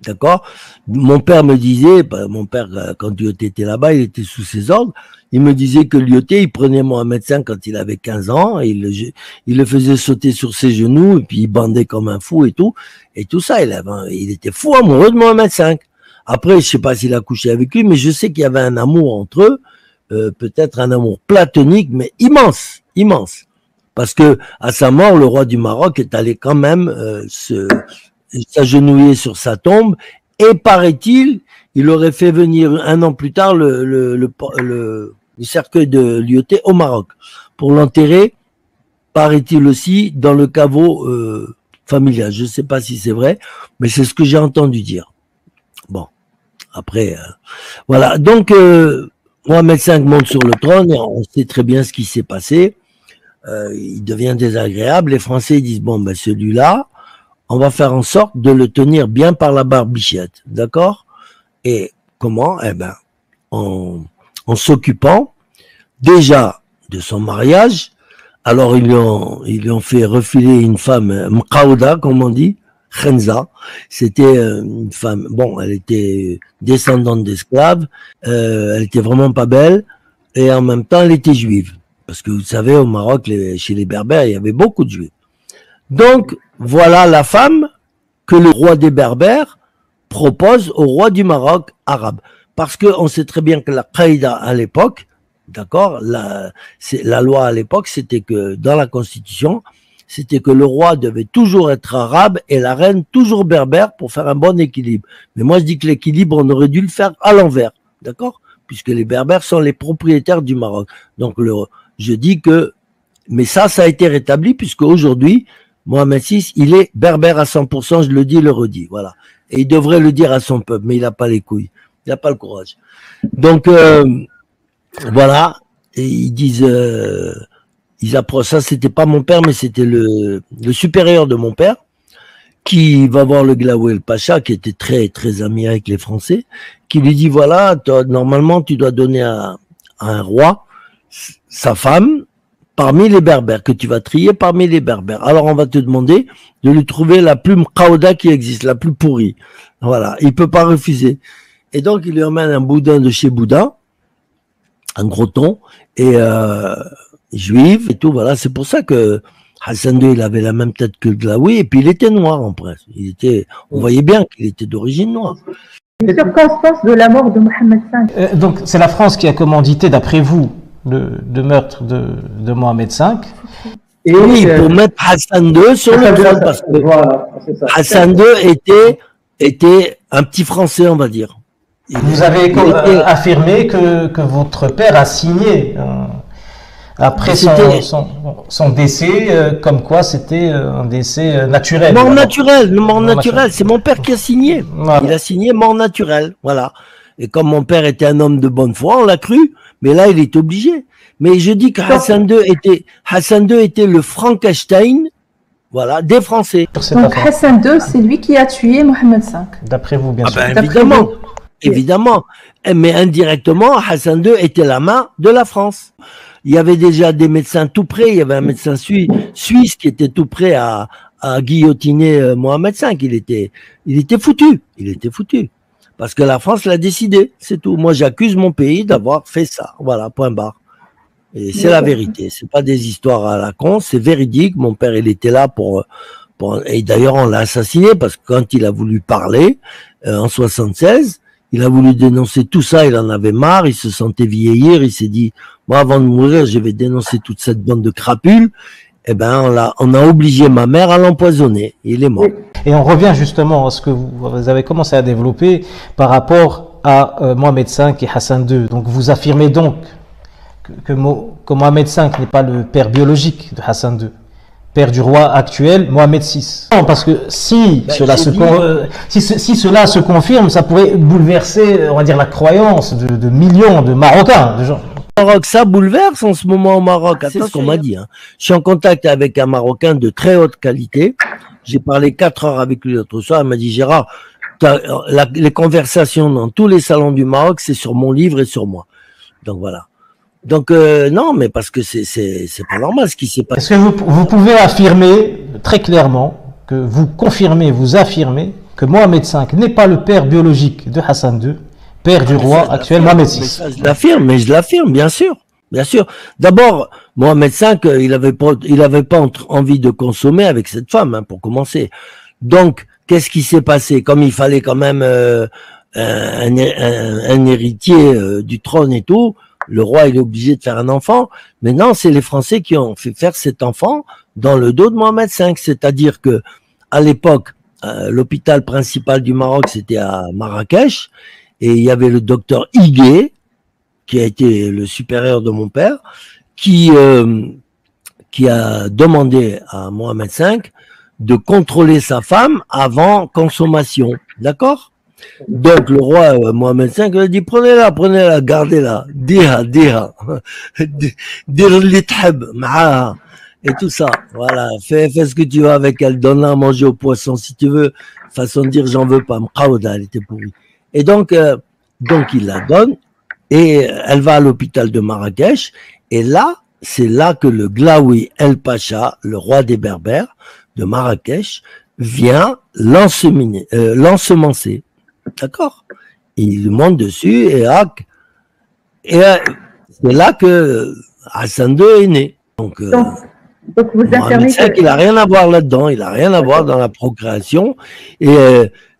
B: D'accord? Mon père me disait, mon père, quand Lyautey était là-bas, il était sous ses ordres, il me disait que Lyautey, il prenait Mohamed V quand il avait 15 ans, et il le faisait sauter sur ses genoux, et puis il bandait comme un fou et tout ça, il était fou amoureux de Mohamed V. Après, je sais pas s'il a couché avec lui, mais je sais qu'il y avait un amour entre eux, peut-être un amour platonique, mais immense, immense. Parce que à sa mort, le roi du Maroc est allé quand même s'agenouiller sur sa tombe, et paraît-il, il aurait fait venir un an plus tard le cercueil de Lyautey au Maroc pour l'enterrer, paraît-il aussi, dans le caveau familial. Je ne sais pas si c'est vrai, mais c'est ce que j'ai entendu dire. Bon, après, voilà. Donc, Mohamed V monte sur le trône, et on sait très bien ce qui s'est passé. Il devient désagréable. Les Français disent, bon, ben celui-là, on va faire en sorte de le tenir bien par la barbichette, d'accord? Et comment? Eh ben, en s'occupant déjà de son mariage. Alors ils lui ont fait refiler une femme mqaouda, comme on dit, Khenza. C'était une femme, bon, elle était descendante d'esclaves, elle était vraiment pas belle, et en même temps elle était juive. Parce que vous savez, au Maroc, chez les Berbères, il y avait beaucoup de juifs. Donc, voilà la femme que le roi des Berbères propose au roi du Maroc arabe. Parce qu'on sait très bien que la qaïda à l'époque, d'accord, la loi à l'époque, c'était que dans la constitution, c'était que le roi devait toujours être arabe et la reine toujours berbère pour faire un bon équilibre. Mais moi, je dis que l'équilibre, on aurait dû le faire à l'envers, d'accord, puisque les Berbères sont les propriétaires du Maroc. Donc, je dis que, mais ça a été rétabli puisque aujourd'hui, Mohamed VI, il est berbère à 100%, je le dis, le redis, voilà. Et il devrait le dire à son peuple, mais il n'a pas les couilles, il n'a pas le courage. Donc, voilà, et ils disent, ils approchent, ça c'était pas mon père, mais c'était le supérieur de mon père, qui va voir le Glaoué el Pacha, qui était très, très ami avec les Français, qui lui dit, voilà, normalement, tu dois donner à un roi sa femme parmi les Berbères, que tu vas trier parmi les Berbères. Alors, on va te demander de lui trouver la plus mqaouda qui existe, la plus pourrie. Voilà, il peut pas refuser. Et donc, il lui emmène un boudin de chez Boudin, un gros thon, et juif et tout, voilà. C'est pour ça que Hassan II, il avait la même tête que le Glaoui, et puis il était noir en presse. On voyait bien qu'il était d'origine noire.
C: Les circonstances de la mort de Mohamed V.
D: Donc, c'est la France qui a commandité, d'après vous, le meurtre de Mohamed V.
B: Et oui, pour mettre Hassan II sur le trône, parce que voilà, Hassan II était un petit Français, on va dire.
D: Vous avez affirmé que votre père a signé après son décès, comme quoi c'était un décès naturel.
B: Mort naturelle, c'est mon père qui a signé. Voilà. Il a signé mort naturelle, voilà. Et comme mon père était un homme de bonne foi, on l'a cru, mais là il est obligé. Mais je dis que Hassan II était le Frankenstein, voilà, des Français.
C: Donc Hassan II, c'est lui qui a tué Mohamed V.
D: D'après vous, bien sûr.
B: Ben, évidemment, évidemment. Mais indirectement, Hassan II était la main de la France. Il y avait déjà des médecins tout près. Il y avait un médecin suisse qui était tout prêt à guillotiner Mohamed V. Il était foutu. Il était foutu. Parce que la France l'a décidé, c'est tout. Moi, j'accuse mon pays d'avoir fait ça. Voilà, point barre. Et c'est la vérité. C'est pas des histoires à la con, c'est véridique. Mon père, il était là et d'ailleurs, on l'a assassiné parce que quand il a voulu parler, en 76, il a voulu dénoncer tout ça, il en avait marre, il se sentait vieillir, il s'est dit, moi, avant de mourir, je vais dénoncer toute cette bande de crapules. Eh ben, on a obligé ma mère à l'empoisonner. Il est mort.
D: Et on revient justement à ce que vous avez commencé à développer par rapport à Mohamed V et Hassan II. Donc, vous affirmez donc que Mohamed V n'est pas le père biologique de Hassan II, père du roi actuel, Mohamed VI. Non, parce que si cela se confirme, ça pourrait bouleverser, on va dire, la croyance de millions de Marocains, de gens.
B: Maroc, ça bouleverse en ce moment au Maroc. C'est ce qu'on m'a dit. Hein. Je suis en contact avec un Marocain de très haute qualité. J'ai parlé 4 heures avec lui l'autre soir. Il m'a dit, Gérard, les conversations dans tous les salons du Maroc, c'est sur mon livre et sur moi. Donc voilà. Donc non, mais parce que c'est pas normal ce qui s'est passé.
D: Est-ce que vous pouvez affirmer très clairement que vous confirmez, vous affirmez que Mohamed V n'est pas le père biologique de Hassan II, père du roi actuel Mohamed VI?
B: Je l'affirme, bien sûr. Bien sûr. D'abord, Mohamed V, il avait pas envie de consommer avec cette femme, hein, pour commencer. Donc, qu'est-ce qui s'est passé? Comme il fallait quand même un héritier du trône et tout, le roi il est obligé de faire un enfant. Mais non, c'est les Français qui ont fait faire cet enfant dans le dos de Mohamed V. C'est-à-dire que à l'époque, l'hôpital principal du Maroc, c'était à Marrakech, et il y avait le docteur Higuet, qui a été le supérieur de mon père, qui a demandé à Mohamed V de contrôler sa femme avant consommation. D'accord? Donc le roi Mohamed V il a dit prenez-la, gardez-la, diha, dir li t'hab ma'aha et tout ça. Voilà, fais ce que tu veux avec elle, donne-la à manger au poisson si tu veux. Façon de dire j'en veux pas, m'qawda, elle était pourrie. Et donc il la donne et elle va à l'hôpital de Marrakech et là c'est là que le Glaoui El Pacha, le roi des Berbères de Marrakech, vient l'ensemencer. D'accord? Il monte dessus et c'est là que Hassan II est né. Donc
C: vous affirmez
B: qu'il n'a rien à voir là-dedans, il n'a rien à voir dans la procréation. Et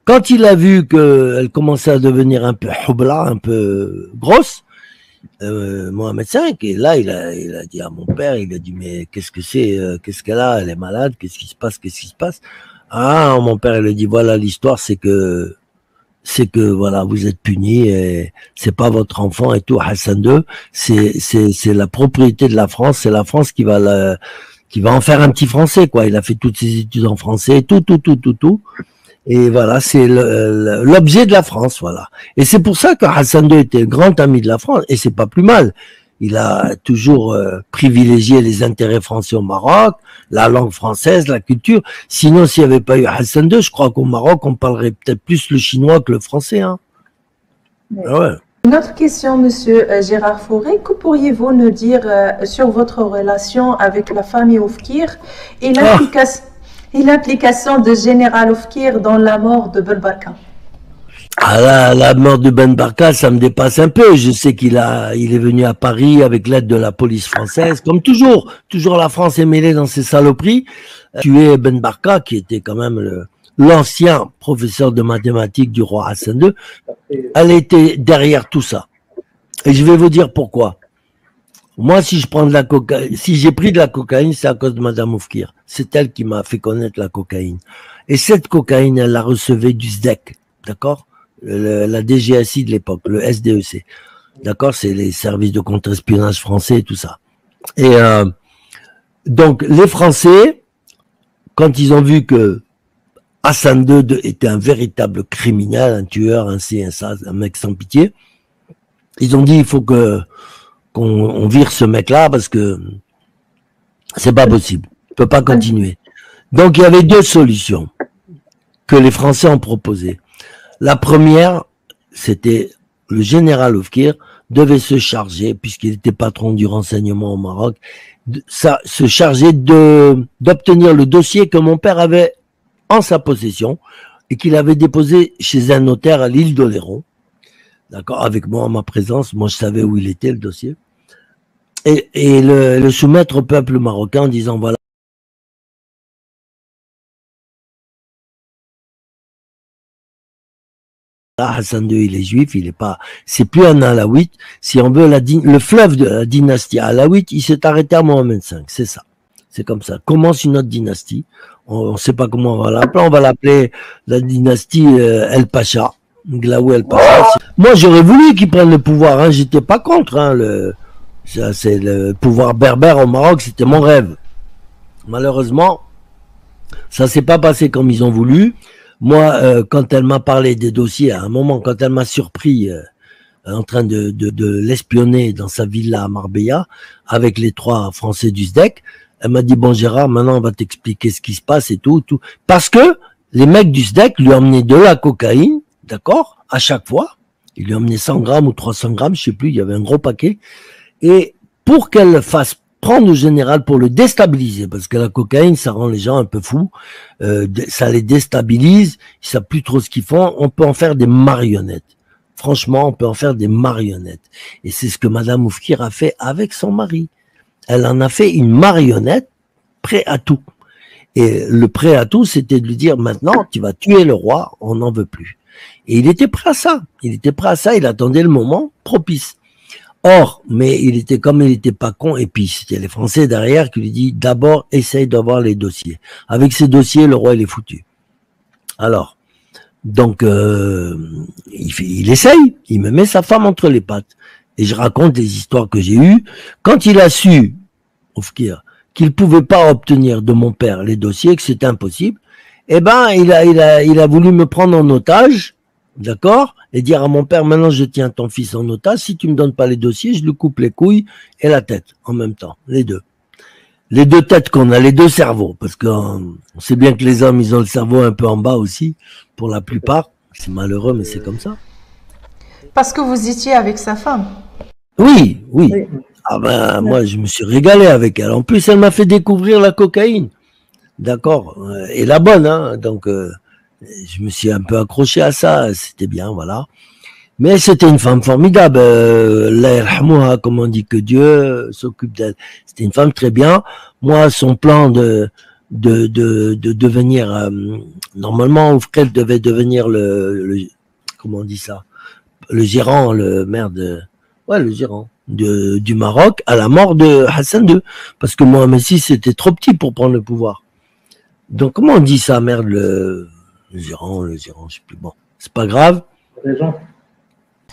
B: quand il a vu qu'elle commençait à devenir un peu hubla, un peu grosse, Mohamed V, et là il a dit à mon père, il a dit mais qu'est-ce que c'est, qu'est-ce qu'elle a, elle est malade, qu'est-ce qui se passe? Ah, mon père il a dit voilà l'histoire c'est que voilà vous êtes punis et c'est pas votre enfant et tout. Hassan II c'est la propriété de la France, c'est la France qui va en faire un petit français quoi. Il a fait toutes ses études en français, tout. Et voilà, c'est l'objet de la France, voilà. Et c'est pour ça que Hassan II était grand ami de la France, et c'est pas plus mal. Il a toujours privilégié les intérêts français au Maroc, la langue française, la culture. Sinon, s'il n'y avait pas eu Hassan II, je crois qu'au Maroc, on parlerait peut-être plus le chinois que le français. Hein. Ouais.
C: Une autre question, Monsieur Gérard Fauré. Que pourriez-vous nous dire sur votre relation avec la famille Oufkir et l'implication de Général Oufkir dans la mort de Ben Barka?
B: Ah la mort de Ben Barka, ça me dépasse un peu. Je sais il est venu à Paris avec l'aide de la police française, comme toujours. Toujours la France est mêlée dans ces saloperies. Tuer Ben Barka, qui était quand même l'ancien professeur de mathématiques du roi Hassan II. Elle était derrière tout ça. Et je vais vous dire pourquoi. Moi, si j'ai pris de la cocaïne, c'est à cause de Madame Oufkir. C'est elle qui m'a fait connaître la cocaïne. Et cette cocaïne, elle la recevait du SDEC, d'accord? La DGSI de l'époque, le SDEC. D'accord? C'est les services de contre-espionnage français et tout ça. Et donc, les Français, quand ils ont vu que Hassan II était un véritable criminel, un tueur, un mec sans pitié, ils ont dit, il faut qu'on vire ce mec-là parce que c'est pas possible. Il peut pas continuer. Donc, il y avait deux solutions que les Français ont proposées. La première, c'était le général Oufkir devait se charger, puisqu'il était patron du renseignement au Maroc, se charger d'obtenir le dossier que mon père avait en sa possession et qu'il avait déposé chez un notaire à l'île d'Oléron. D'accord, avec moi en ma présence, moi je savais où il était le dossier. Et le soumettre au peuple marocain en disant voilà. Hassan II, il est juif, c'est plus un alaouite. Si on veut le fleuve de la dynastie alaouite, il s'est arrêté à Mohamed V, c'est ça. C'est comme ça. Commence une autre dynastie. On ne sait pas comment on va l'appeler. On va l'appeler la dynastie El Pacha. Glaoui El Pacha. Moi, j'aurais voulu qu'il prenne le pouvoir. Hein. J'étais pas contre. Hein, c'est le pouvoir berbère au Maroc. C'était mon rêve. Malheureusement, ça s'est pas passé comme ils ont voulu. Moi, quand elle m'a parlé des dossiers, à un moment, quand elle m'a surpris en train de l'espionner dans sa villa à Marbella, avec les 3 Français du SDEC, elle m'a dit, bon Gérard, maintenant on va t'expliquer ce qui se passe et tout. Parce que les mecs du SDEC lui emmenaient de la cocaïne, d'accord, à chaque fois. Ils lui emmenaient 100 grammes ou 300 grammes, je sais plus, il y avait un gros paquet. Et pour qu'elle le fasse prendre au général pour le déstabiliser, parce que la cocaïne, ça rend les gens un peu fous, ça les déstabilise, ils savent plus trop ce qu'ils font, on peut en faire des marionnettes. Franchement, on peut en faire des marionnettes. Et c'est ce que Madame Oufkir a fait avec son mari. Elle en a fait une marionnette prêt à tout. Et le prêt à tout, c'était de lui dire, maintenant, tu vas tuer le roi, on n'en veut plus. Et il était prêt à ça. Il attendait le moment propice. Or, mais il était pas con, et puis c'était les Français derrière qui lui dit d'abord essaye d'avoir les dossiers. Avec ces dossiers, le roi il est foutu. Alors, donc il essaye, il me met sa femme entre les pattes. Et je raconte les histoires que j'ai eues. Quand il a su, Oufkir, qu'il pouvait pas obtenir de mon père les dossiers, que c'était impossible, eh ben il a voulu me prendre en otage, d'accord, et dire à mon père, maintenant je tiens ton fils en otage, si tu me donnes pas les dossiers, je lui coupe les couilles et la tête en même temps, les deux. Les deux têtes qu'on a, les deux cerveaux, parce qu'on sait bien que les hommes, ils ont le cerveau un peu en bas aussi, pour la plupart. C'est malheureux, mais c'est comme ça.
C: Parce que vous étiez avec sa femme.
B: Oui. Ah ben, moi, je me suis régalé avec elle. En plus, elle m'a fait découvrir la cocaïne. D'accord. Et la bonne, hein. Donc, je me suis un peu accroché à ça. C'était bien, voilà. Mais c'était une femme formidable. Comme on dit, que Dieu s'occupe d'elle. C'était une femme très bien. Moi, son plan de devenir, normalement, Oufkir devait devenir comment on dit ça? Le gérant, le gérant du Maroc à la mort de Hassan II. Parce que Mohamed VI était trop petit pour prendre le pouvoir. Donc, comment on dit ça, merde, le gérant, je sais plus. Bon, c'est pas grave.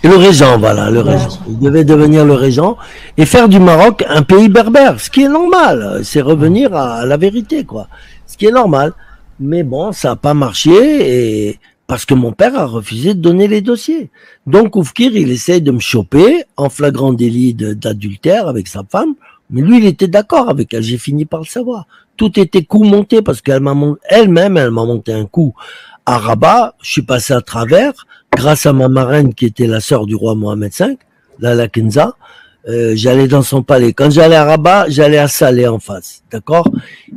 B: Et le régent, voilà, le régent. Il devait devenir le régent et faire du Maroc un pays berbère, ce qui est normal. C'est revenir à la vérité, quoi. Ce qui est normal. Mais bon, ça n'a pas marché et parce que mon père a refusé de donner les dossiers. Donc, Oufkir, il essaye de me choper en flagrant délit d'adultère avec sa femme. Mais lui, il était d'accord avec elle. J'ai fini par le savoir. Tout était coup monté parce qu'elle-même, elle m'a monté un coup à Rabat. Je suis passé à travers. Grâce à ma marraine qui était la sœur du roi Mohamed V, Lala Kenza, j'allais dans son palais. Quand j'allais à Rabat, j'allais à Salé en face, d'accord?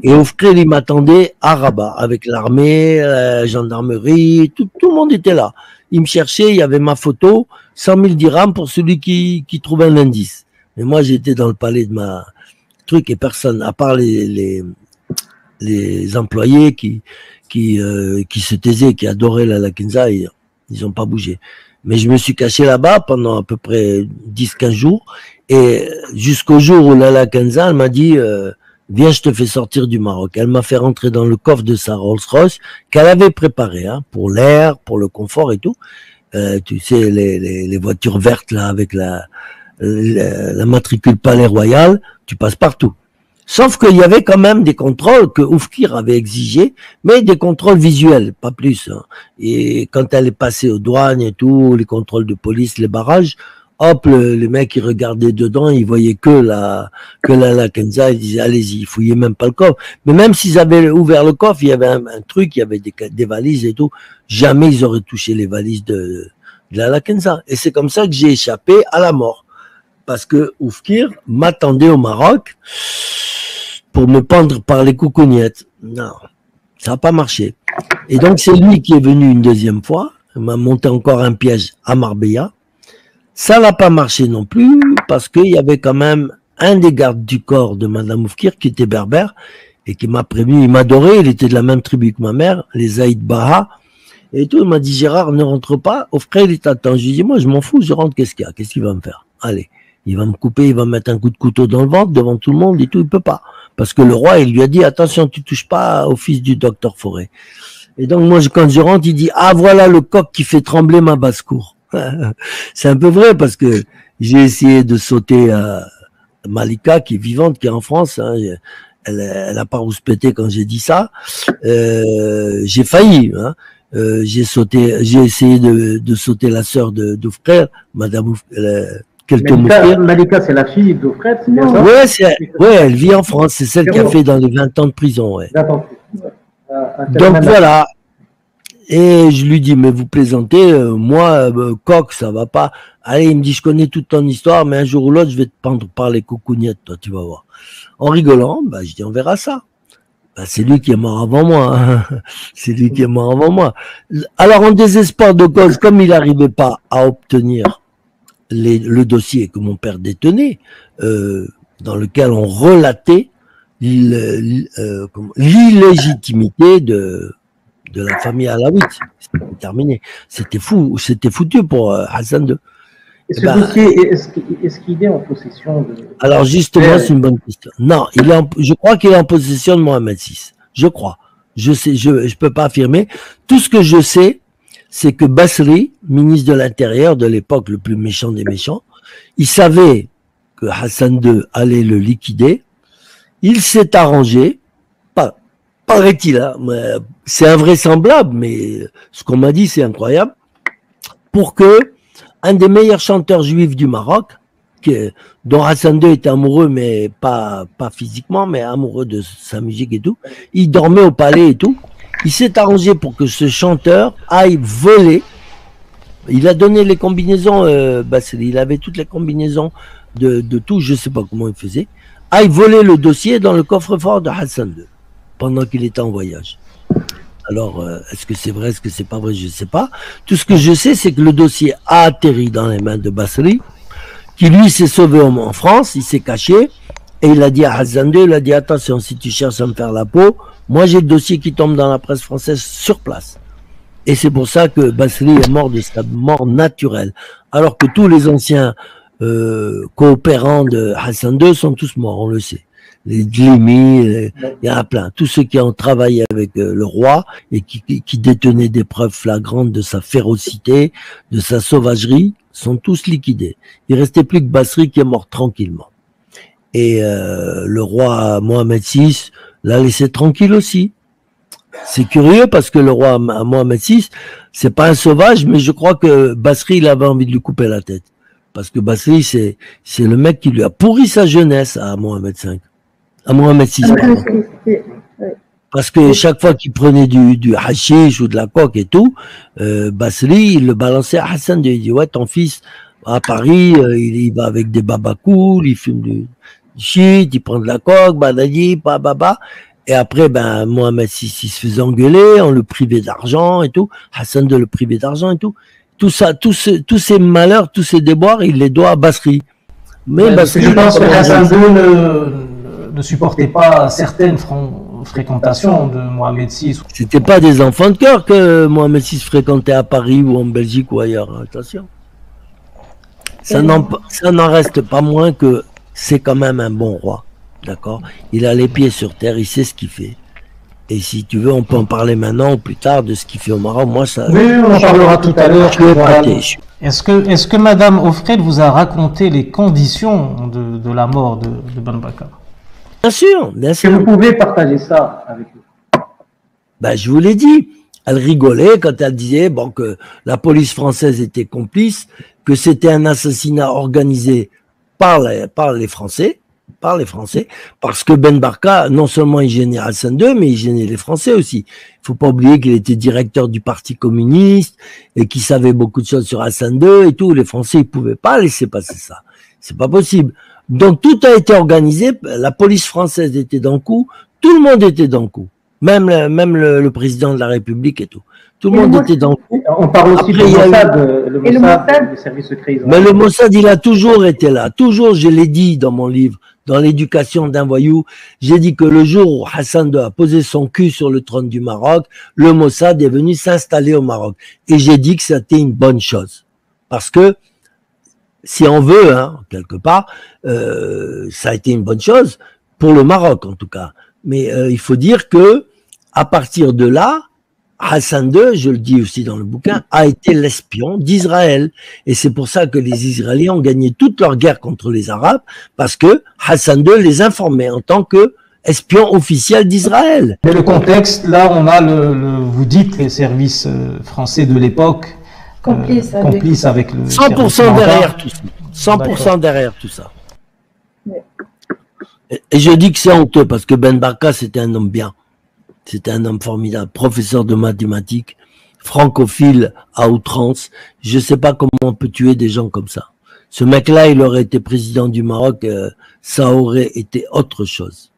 B: Et Oufkir, il m'attendait à Rabat avec l'armée, la gendarmerie, tout le monde était là. Il me cherchait, il y avait ma photo, 100 000 dirhams pour celui qui trouvait un indice. Mais moi, j'étais dans le palais de ma truc et personne, à part les employés qui se taisaient, qui adoraient Lala Kenza, ils n'ont pas bougé. Mais je me suis caché là-bas pendant à peu près 10-15 jours. Et jusqu'au jour où Lala Kenza, elle m'a dit, viens, je te fais sortir du Maroc. Elle m'a fait rentrer dans le coffre de sa Rolls-Royce qu'elle avait préparé, hein, pour l'air, pour le confort et tout. Tu sais, les voitures vertes, là, avec la matricule Palais Royal, tu passes partout. Sauf qu'il y avait quand même des contrôles que Oufkir avait exigés, mais des contrôles visuels, pas plus. Hein. Et quand elle est passée aux douanes et tout, les contrôles de police, les barrages, hop, les mecs, ils regardaient dedans, ils voyaient que la Kenza, ils disaient, allez-y, fouillez même pas le coffre. Mais même s'ils avaient ouvert le coffre, il y avait un truc, il y avait des valises et tout. Jamais ils auraient touché les valises de la Kenza. Et c'est comme ça que j'ai échappé à la mort. Parce que Oufkir m'attendait au Maroc pour me pendre par les coucougnettes. Non, ça n'a pas marché. Et donc, c'est lui qui est venu une deuxième fois. Il m'a monté encore un piège à Marbella. Ça n'a pas marché non plus, parce qu'il y avait quand même un des gardes du corps de Madame Oufkir qui était berbère et qui m'a prévenu. Il m'adorait, il était de la même tribu que ma mère, les Aïd Baha. Et tout, il m'a dit, Gérard, ne rentre pas. Oufkir, il t'attend. Je lui ai dit, moi, je m'en fous, je rentre, qu'est-ce qu'il y a? Qu'est-ce qu'il va me faire? Allez. Il va me couper, il va me mettre un coup de couteau dans le ventre devant tout le monde et tout, il peut pas. Parce que le roi, il lui a dit, attention, tu touches pas au fils du docteur Forêt. Et donc, moi, quand je rentre, il dit, ah, voilà le coq qui fait trembler ma basse-cour. C'est un peu vrai parce que j'ai essayé de sauter à Malika, qui est vivante, qui est en France. Hein. Elle a pas rouspété quand j'ai dit ça. J'ai failli, hein. J'ai essayé de sauter la sœur d'Oufkir, Madame Oufkir.
E: Malika, c'est la fille d'Oufkir, c'est bien ça?
B: Ouais, elle vit en France. C'est celle qui a fait dans les 20 ans de prison. Ouais. Donc voilà. Et je lui dis, mais vous plaisantez, moi, coq, ça va pas. Allez, il me dit, je connais toute ton histoire, mais un jour ou l'autre, je vais te pendre par les coucougnettes, toi, tu vas voir. En rigolant, bah, je dis, on verra ça. Bah, c'est lui qui est mort avant moi. Hein. C'est lui qui est mort avant moi. Alors, en désespoir de cause, comme il n'arrivait pas à obtenir le dossier que mon père détenait, dans lequel on relatait l'illégitimité de la famille Alaouite. C'était terminé. C'était fou, c'était foutu pour Hassan II.
E: Et ce dossier, est-ce qu'il est en possession de...
B: Alors justement, c'est une bonne question. Non, je crois qu'il est en possession de Mohamed VI. Je crois. Je sais, je peux pas affirmer. Tout ce que je sais, c'est que Basri, ministre de l'Intérieur de l'époque, le plus méchant des méchants, il savait que Hassan II allait le liquider. Il s'est arrangé, paraît-il, hein, c'est invraisemblable, mais ce qu'on m'a dit, c'est incroyable, pour que un des meilleurs chanteurs juifs du Maroc, dont Hassan II était amoureux, mais pas physiquement, mais amoureux de sa musique et tout, il dormait au palais et tout. Il s'est arrangé pour que ce chanteur aille voler. Il a donné les combinaisons, Basri, il avait toutes les combinaisons de tout, je sais pas comment il faisait, aille voler le dossier dans le coffre-fort de Hassan II, pendant qu'il était en voyage. Alors, est-ce que c'est vrai, est-ce que c'est pas vrai, je sais pas. Tout ce que je sais, c'est que le dossier a atterri dans les mains de Basri, qui lui s'est sauvé en France, il s'est caché, et il a dit à Hassan II, il a dit, attention, si tu cherches à me faire la peau, moi j'ai le dossier qui tombe dans la presse française sur place. Et c'est pour ça que Basri est mort de sa mort naturelle. Alors que tous les anciens coopérants de Hassan II sont tous morts, on le sait. Les Dlimi, il y en a plein. Tous ceux qui ont travaillé avec le roi et qui détenaient des preuves flagrantes de sa férocité, de sa sauvagerie, sont tous liquidés. Il restait plus que Basri qui est mort tranquillement. Et le roi Mohamed VI l'a laissé tranquille aussi. C'est curieux parce que le roi Mohamed VI, c'est pas un sauvage, mais je crois que Basri, il avait envie de lui couper la tête. Parce que Basri, c'est le mec qui lui a pourri sa jeunesse à Mohamed V. À Mohamed VI, pardon. Parce que chaque fois qu'il prenait du hashish ou de la coke et tout, Basri, il le balançait à Hassan II. Il dit, ouais, ton fils, à Paris, il va avec des babacools, il fume du shit, il prend de la coke, badadi, baba. Et après, Mohamed VI, il se faisait engueuler, on le privait d'argent et tout. Hassan II le privait d'argent et tout. Tout ça, tous ces malheurs, tous ces déboires, il les doit à Basri. Mais Basri,
D: je pense que Hassan II ne supportait pas certaines fréquentations de Mohamed VI.
B: C'était pas des enfants de cœur que Mohamed VI fréquentait à Paris ou en Belgique ou ailleurs. Attention. Ça n'en reste pas moins que c'est quand même un bon roi. D'accord? Il a les pieds sur terre, il sait ce qu'il fait. Et si tu veux, on peut en parler maintenant ou plus tard de ce qu'il fait au Maroc. Moi, ça.
D: Oui, on en parlera tout à l'heure. Est-ce que Madame Offred vous a raconté les conditions de la mort de Ben Bakar?
B: Bien sûr, bien sûr.
E: Est-ce que vous pouvez partager ça avec nous?
B: Je vous l'ai dit. Elle rigolait quand elle disait que la police française était complice, que c'était un assassinat organisé par les Français. Parce que Ben Barka, non seulement il gênait Hassan II, mais il gênait les Français aussi. Il faut pas oublier qu'il était directeur du Parti communiste et qu'il savait beaucoup de choses sur Hassan II et tout. Les Français, ils pouvaient pas laisser passer ça. C'est pas possible. Donc tout a été organisé. La police française était dans le coup. Tout le monde était dans le coup. Même le président de la République et tout. Tout le monde était dans le coup.
E: On parle aussi du Mossad, le Mossad, le service secret israélien.
B: Mais le Mossad, il a toujours été là. Toujours, je l'ai dit dans mon livre, dans l'éducation d'un voyou, j'ai dit que le jour où Hassan II a posé son cul sur le trône du Maroc, le Mossad est venu s'installer au Maroc. Et j'ai dit que c'était une bonne chose. Parce que, si on veut, quelque part, ça a été une bonne chose, pour le Maroc en tout cas. Mais il faut dire que, à partir de là, Hassan II, je le dis aussi dans le bouquin, a été l'espion d'Israël. Et c'est pour ça que les Israéliens ont gagné toute leur guerre contre les Arabes, parce que Hassan II les informait en tant que espion officiel d'Israël.
D: Mais le contexte, là, on a vous dites, les services français de l'époque, complices avec le
B: 100% derrière tout ça. 100% derrière tout ça.
C: Ouais.
B: Et je dis que c'est honteux, parce que Ben Barka, c'était un homme bien. C'était un homme formidable, professeur de mathématiques, francophile à outrance. Je sais pas comment on peut tuer des gens comme ça. Ce mec-là, il aurait été président du Maroc, ça aurait été autre chose.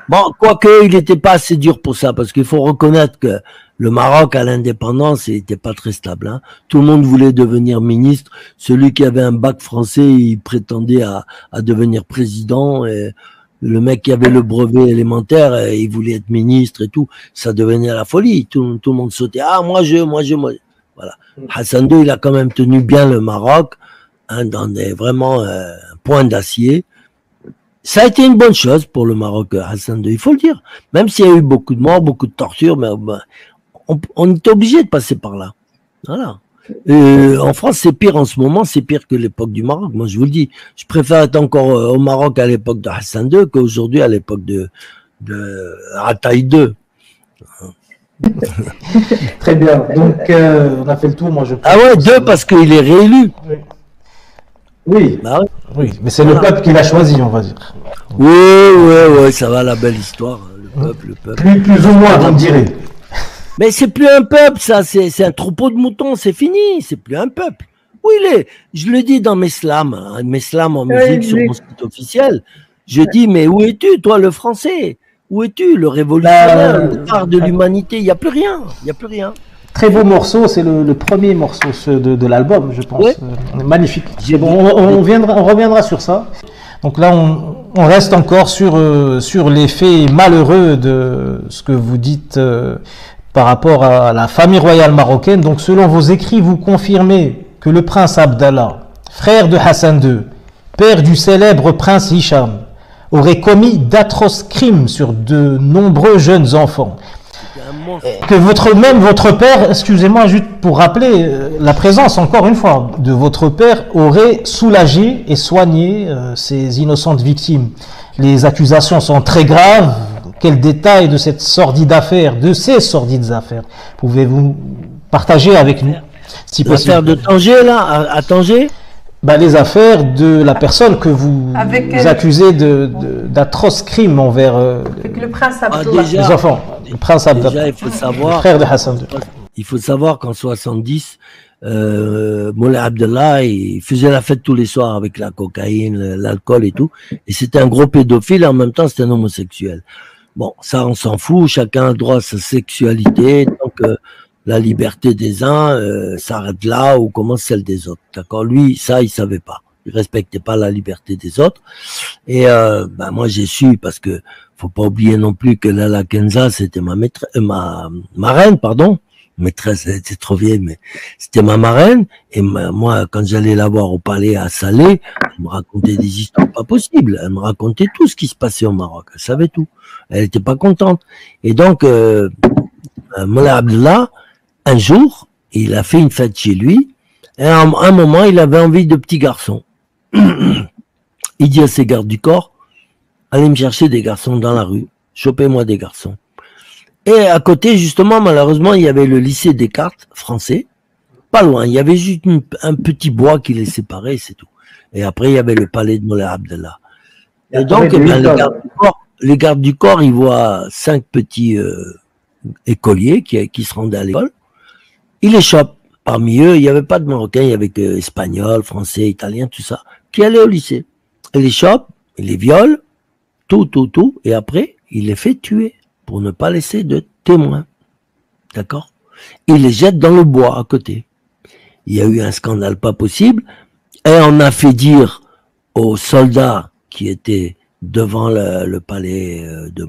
B: Bon, quoique, il n'était pas assez dur pour ça, parce qu'il faut reconnaître que le Maroc, à l'indépendance, il n'était pas très stable. Tout le monde voulait devenir ministre. Celui qui avait un bac français, il prétendait à devenir président. Et le mec qui avait le brevet élémentaire, il voulait être ministre et tout. Ça devenait la folie. Tout le monde sautait. Ah, moi. Voilà. Hassan II, il a quand même tenu bien le Maroc. hein, vraiment point d'acier. Ça a été une bonne chose pour le Maroc, Hassan II, il faut le dire. Même s'il y a eu beaucoup de morts, beaucoup de tortures, mais on était obligé de passer par là. Voilà. En France, c'est pire en ce moment, c'est pire que l'époque du Maroc. Moi, je vous le dis, je préfère être encore au Maroc à l'époque de Hassan II qu'aujourd'hui à l'époque de Ataï II.
D: Très bien. Donc, on a fait le tour. Moi, je pense.
B: Ah ouais, II parce qu'il est réélu.
D: Oui.
B: Bah ouais.
D: Oui, mais c'est le peuple qui l'a choisi, on va dire.
B: Oui, ça va, la belle histoire. Le peuple.
D: Plus ou moins, vous me direz.
B: Mais c'est plus un peuple, ça, c'est un troupeau de moutons, c'est fini, c'est plus un peuple. Où il est? Je le dis dans mes slams en musique sur mon site officiel. Je dis, mais où es-tu, toi, le français? Où es-tu, le révolutionnaire, le phare de l'humanité? Il n'y a plus rien, il n'y a plus rien.
D: Très beau morceau, c'est le premier morceau de l'album, je pense.
B: Ouais.
D: Magnifique. Bon, on reviendra sur ça. Donc là, on reste encore sur les faits malheureux de ce que vous dites par rapport à la famille royale marocaine. Donc selon vos écrits, vous confirmez que le prince Abdallah, frère de Hassan II, père du célèbre prince Hicham, aurait commis d'atroces crimes sur de nombreux jeunes enfants. Que votre père, excusez-moi, juste pour rappeler la présence, encore une fois, de votre père aurait soulagé et soigné ces innocentes victimes. Les accusations sont très graves. Quels détails de cette sordide affaire, de ces sordides affaires, pouvez-vous partager avec nous, si possible?
B: L'affaire de Tanger, là, à Tanger?
D: Les affaires de la personne que vous accusez d'atroces crimes envers
C: le prince Abdallah.
D: Les enfants. Le prince Abdallah,
B: il faut savoir,
D: le frère de Hassan II.
B: Il faut savoir qu'en 70, Moulay Abdallah, il faisait la fête tous les soirs avec la cocaïne, l'alcool et tout. Et c'était un gros pédophile et en même temps, c'était un homosexuel. Bon, ça, on s'en fout. Chacun a le droit à sa sexualité. Donc, la liberté des uns s'arrête là où commence celle des autres. D'accord? Lui, ça, il savait pas. Il respectait pas la liberté des autres. Et moi, j'ai su parce que faut pas oublier non plus que Lala Kenza, c'était ma marraine, pardon. Maîtresse, elle était trop vieille, mais c'était ma marraine. Et moi, quand j'allais la voir au palais à Salé, elle me racontait des histoires pas possibles. Elle me racontait tout ce qui se passait au Maroc. Elle savait tout. Elle était pas contente. Et donc, Moulay Abdallah, un jour, il a fait une fête chez lui. Et à un moment, il avait envie de petits garçons. Il dit à ses gardes du corps, allez me chercher des garçons dans la rue. Chopez-moi des garçons. Et à côté, justement, malheureusement, il y avait le lycée Descartes français. Pas loin. Il y avait juste un petit bois qui les séparait, c'est tout. Et après, il y avait le palais de Moulay Abdallah. Et donc, les gardes du corps, ils voient 5 petits écoliers qui se rendaient à l'école. Ils les chopent. Parmi eux, il n'y avait pas de Marocains, il y avait que Espagnols, Français, Italiens, tout ça, qui allaient au lycée. Ils les chopent, ils les violent, tout. Et après, il les fait tuer pour ne pas laisser de témoins. D'accord? Il les jette dans le bois à côté. Il y a eu un scandale pas possible. Et on a fait dire aux soldats qui étaient devant le palais de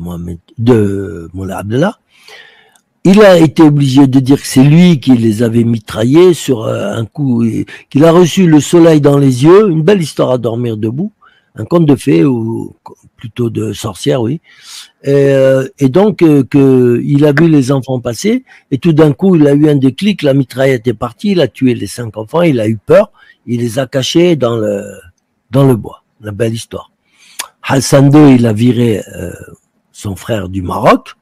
B: Moulay Abdallah, il a été obligé de dire que c'est lui qui les avait mitraillés sur un coup, qu'il a reçu le soleil dans les yeux, une belle histoire à dormir debout, un conte de fées ou plutôt de sorcière, oui. Et donc il a vu les enfants passer et tout d'un coup il a eu un déclic, la mitraillette est partie, il a tué les 5 enfants, il a eu peur, il les a cachés dans le bois. La belle histoire. Hassan II, il a viré son frère du Maroc.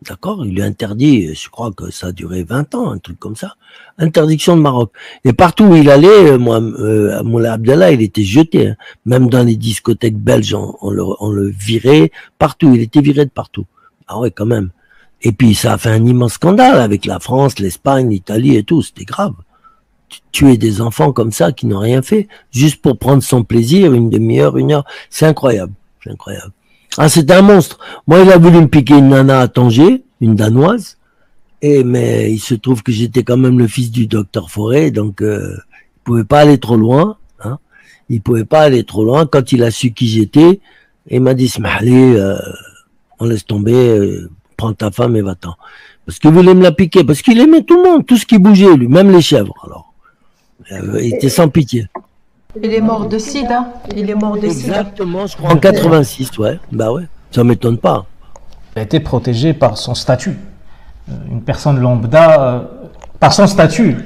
B: D'accord, il lui a interdit, je crois que ça a duré 20 ans, un truc comme ça. Interdiction de Maroc. Et partout où il allait, Moulay Abdallah, il était jeté. Hein. Même dans les discothèques belges, on le virait partout. Il était viré de partout. Ah ouais, quand même. Et puis ça a fait un immense scandale avec la France, l'Espagne, l'Italie et tout. C'était grave. Tuer des enfants comme ça qui n'ont rien fait, juste pour prendre son plaisir, une demi-heure, 1 heure. C'est incroyable. C'est incroyable. Ah, c'était un monstre. Moi, il a voulu me piquer une nana à Tanger, une danoise, mais il se trouve que j'étais quand même le fils du docteur Forêt, donc il pouvait pas aller trop loin. Hein. Il pouvait pas aller trop loin. Quand il a su qui j'étais, il m'a dit Smahli, on laisse tomber, prends ta femme et va-t'en. Parce qu'il voulait me la piquer, parce qu'il aimait tout le monde, tout ce qui bougeait, lui, même les chèvres. Alors, il était sans pitié.
C: Il est mort de sida. Il est mort de sida.
B: Exactement, je crois en 86, ouais. Bah ouais, ça m'étonne pas.
D: Il a été protégé par son statut. Une personne lambda, par son statut.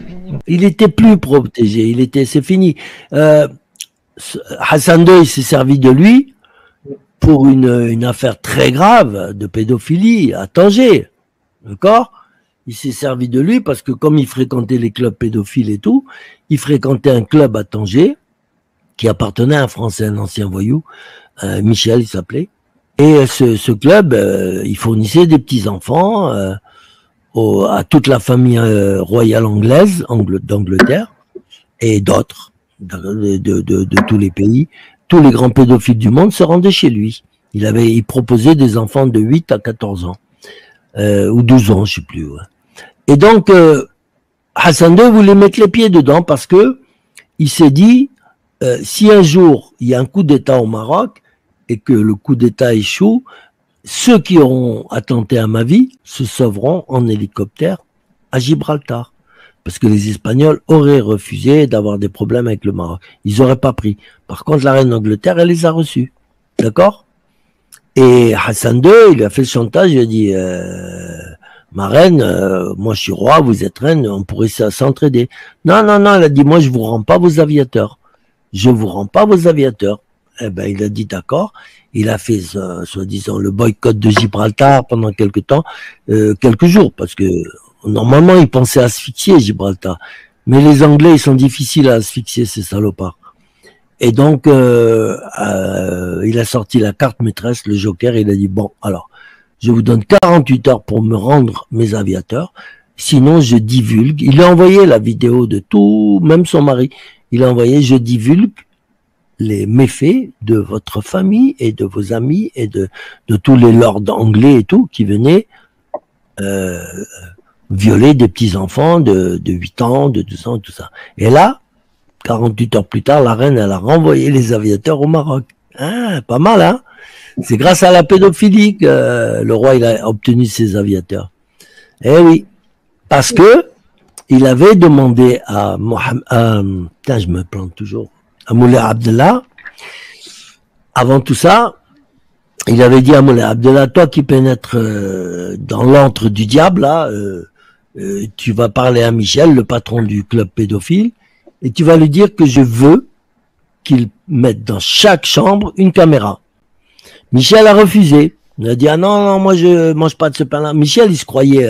B: Il était plus protégé, c'est fini. Hassan II, il s'est servi de lui pour une affaire très grave de pédophilie à Tanger. D'accord? Il s'est servi de lui parce que comme il fréquentait les clubs pédophiles et tout, il fréquentait un club à Tanger qui appartenait à un Français, un ancien voyou, Michel il s'appelait. Et ce club, il fournissait des petits-enfants à toute la famille royale anglaise, d'Angleterre, et d'autres, de tous les pays. Tous les grands pédophiles du monde se rendaient chez lui. Il proposait des enfants de 8 à 14 ans, ou 12 ans, je sais plus. Ouais. Et donc, Hassan II voulait mettre les pieds dedans parce que il s'est dit, si un jour il y a un coup d'État au Maroc et que le coup d'État échoue, ceux qui auront attenté à ma vie se sauveront en hélicoptère à Gibraltar. Parce que les Espagnols auraient refusé d'avoir des problèmes avec le Maroc. Ils n'auraient pas pris. Par contre, la reine d'Angleterre, elle les a reçus. D'accord? Et Hassan II, il a fait le chantage, il a dit, ma reine, moi je suis roi, vous êtes reine, on pourrait s'entraider. Non, elle a dit, moi je vous rends pas vos aviateurs. Je vous rends pas vos aviateurs. Eh ben, il a dit d'accord. Il a fait, soi-disant, le boycott de Gibraltar pendant quelques temps, quelques jours, parce que normalement, il pensait asphyxier Gibraltar. Mais les Anglais, ils sont difficiles à asphyxier, ces salopards. Et donc, il a sorti la carte maîtresse, le joker, il a dit, bon, alors, je vous donne 48 heures pour me rendre mes aviateurs, sinon je divulgue. Il a envoyé la vidéo de tout, même son mari, il a envoyé, je divulgue les méfaits de votre famille et de vos amis et de tous les lords anglais et tout qui venaient violer des petits-enfants de 8 ans, de 12 ans, tout ça. Et là, 48 heures plus tard, la reine, elle a renvoyé les aviateurs au Maroc. Ah, pas mal, hein? C'est grâce à la pédophilie que le roi il a obtenu ses aviateurs. Eh oui, parce que il avait demandé à Mohamed, putain, je me plante toujours, à Moulay Abdallah, avant tout ça, il avait dit à Moulay Abdallah, toi qui pénètres dans l'antre du diable, là, tu vas parler à Michel, le patron du club pédophile, et tu vas lui dire que je veux qu'il mette dans chaque chambre une caméra. Michel a refusé. Il a dit, ah non, moi je mange pas de ce pain-là. Michel, il se croyait,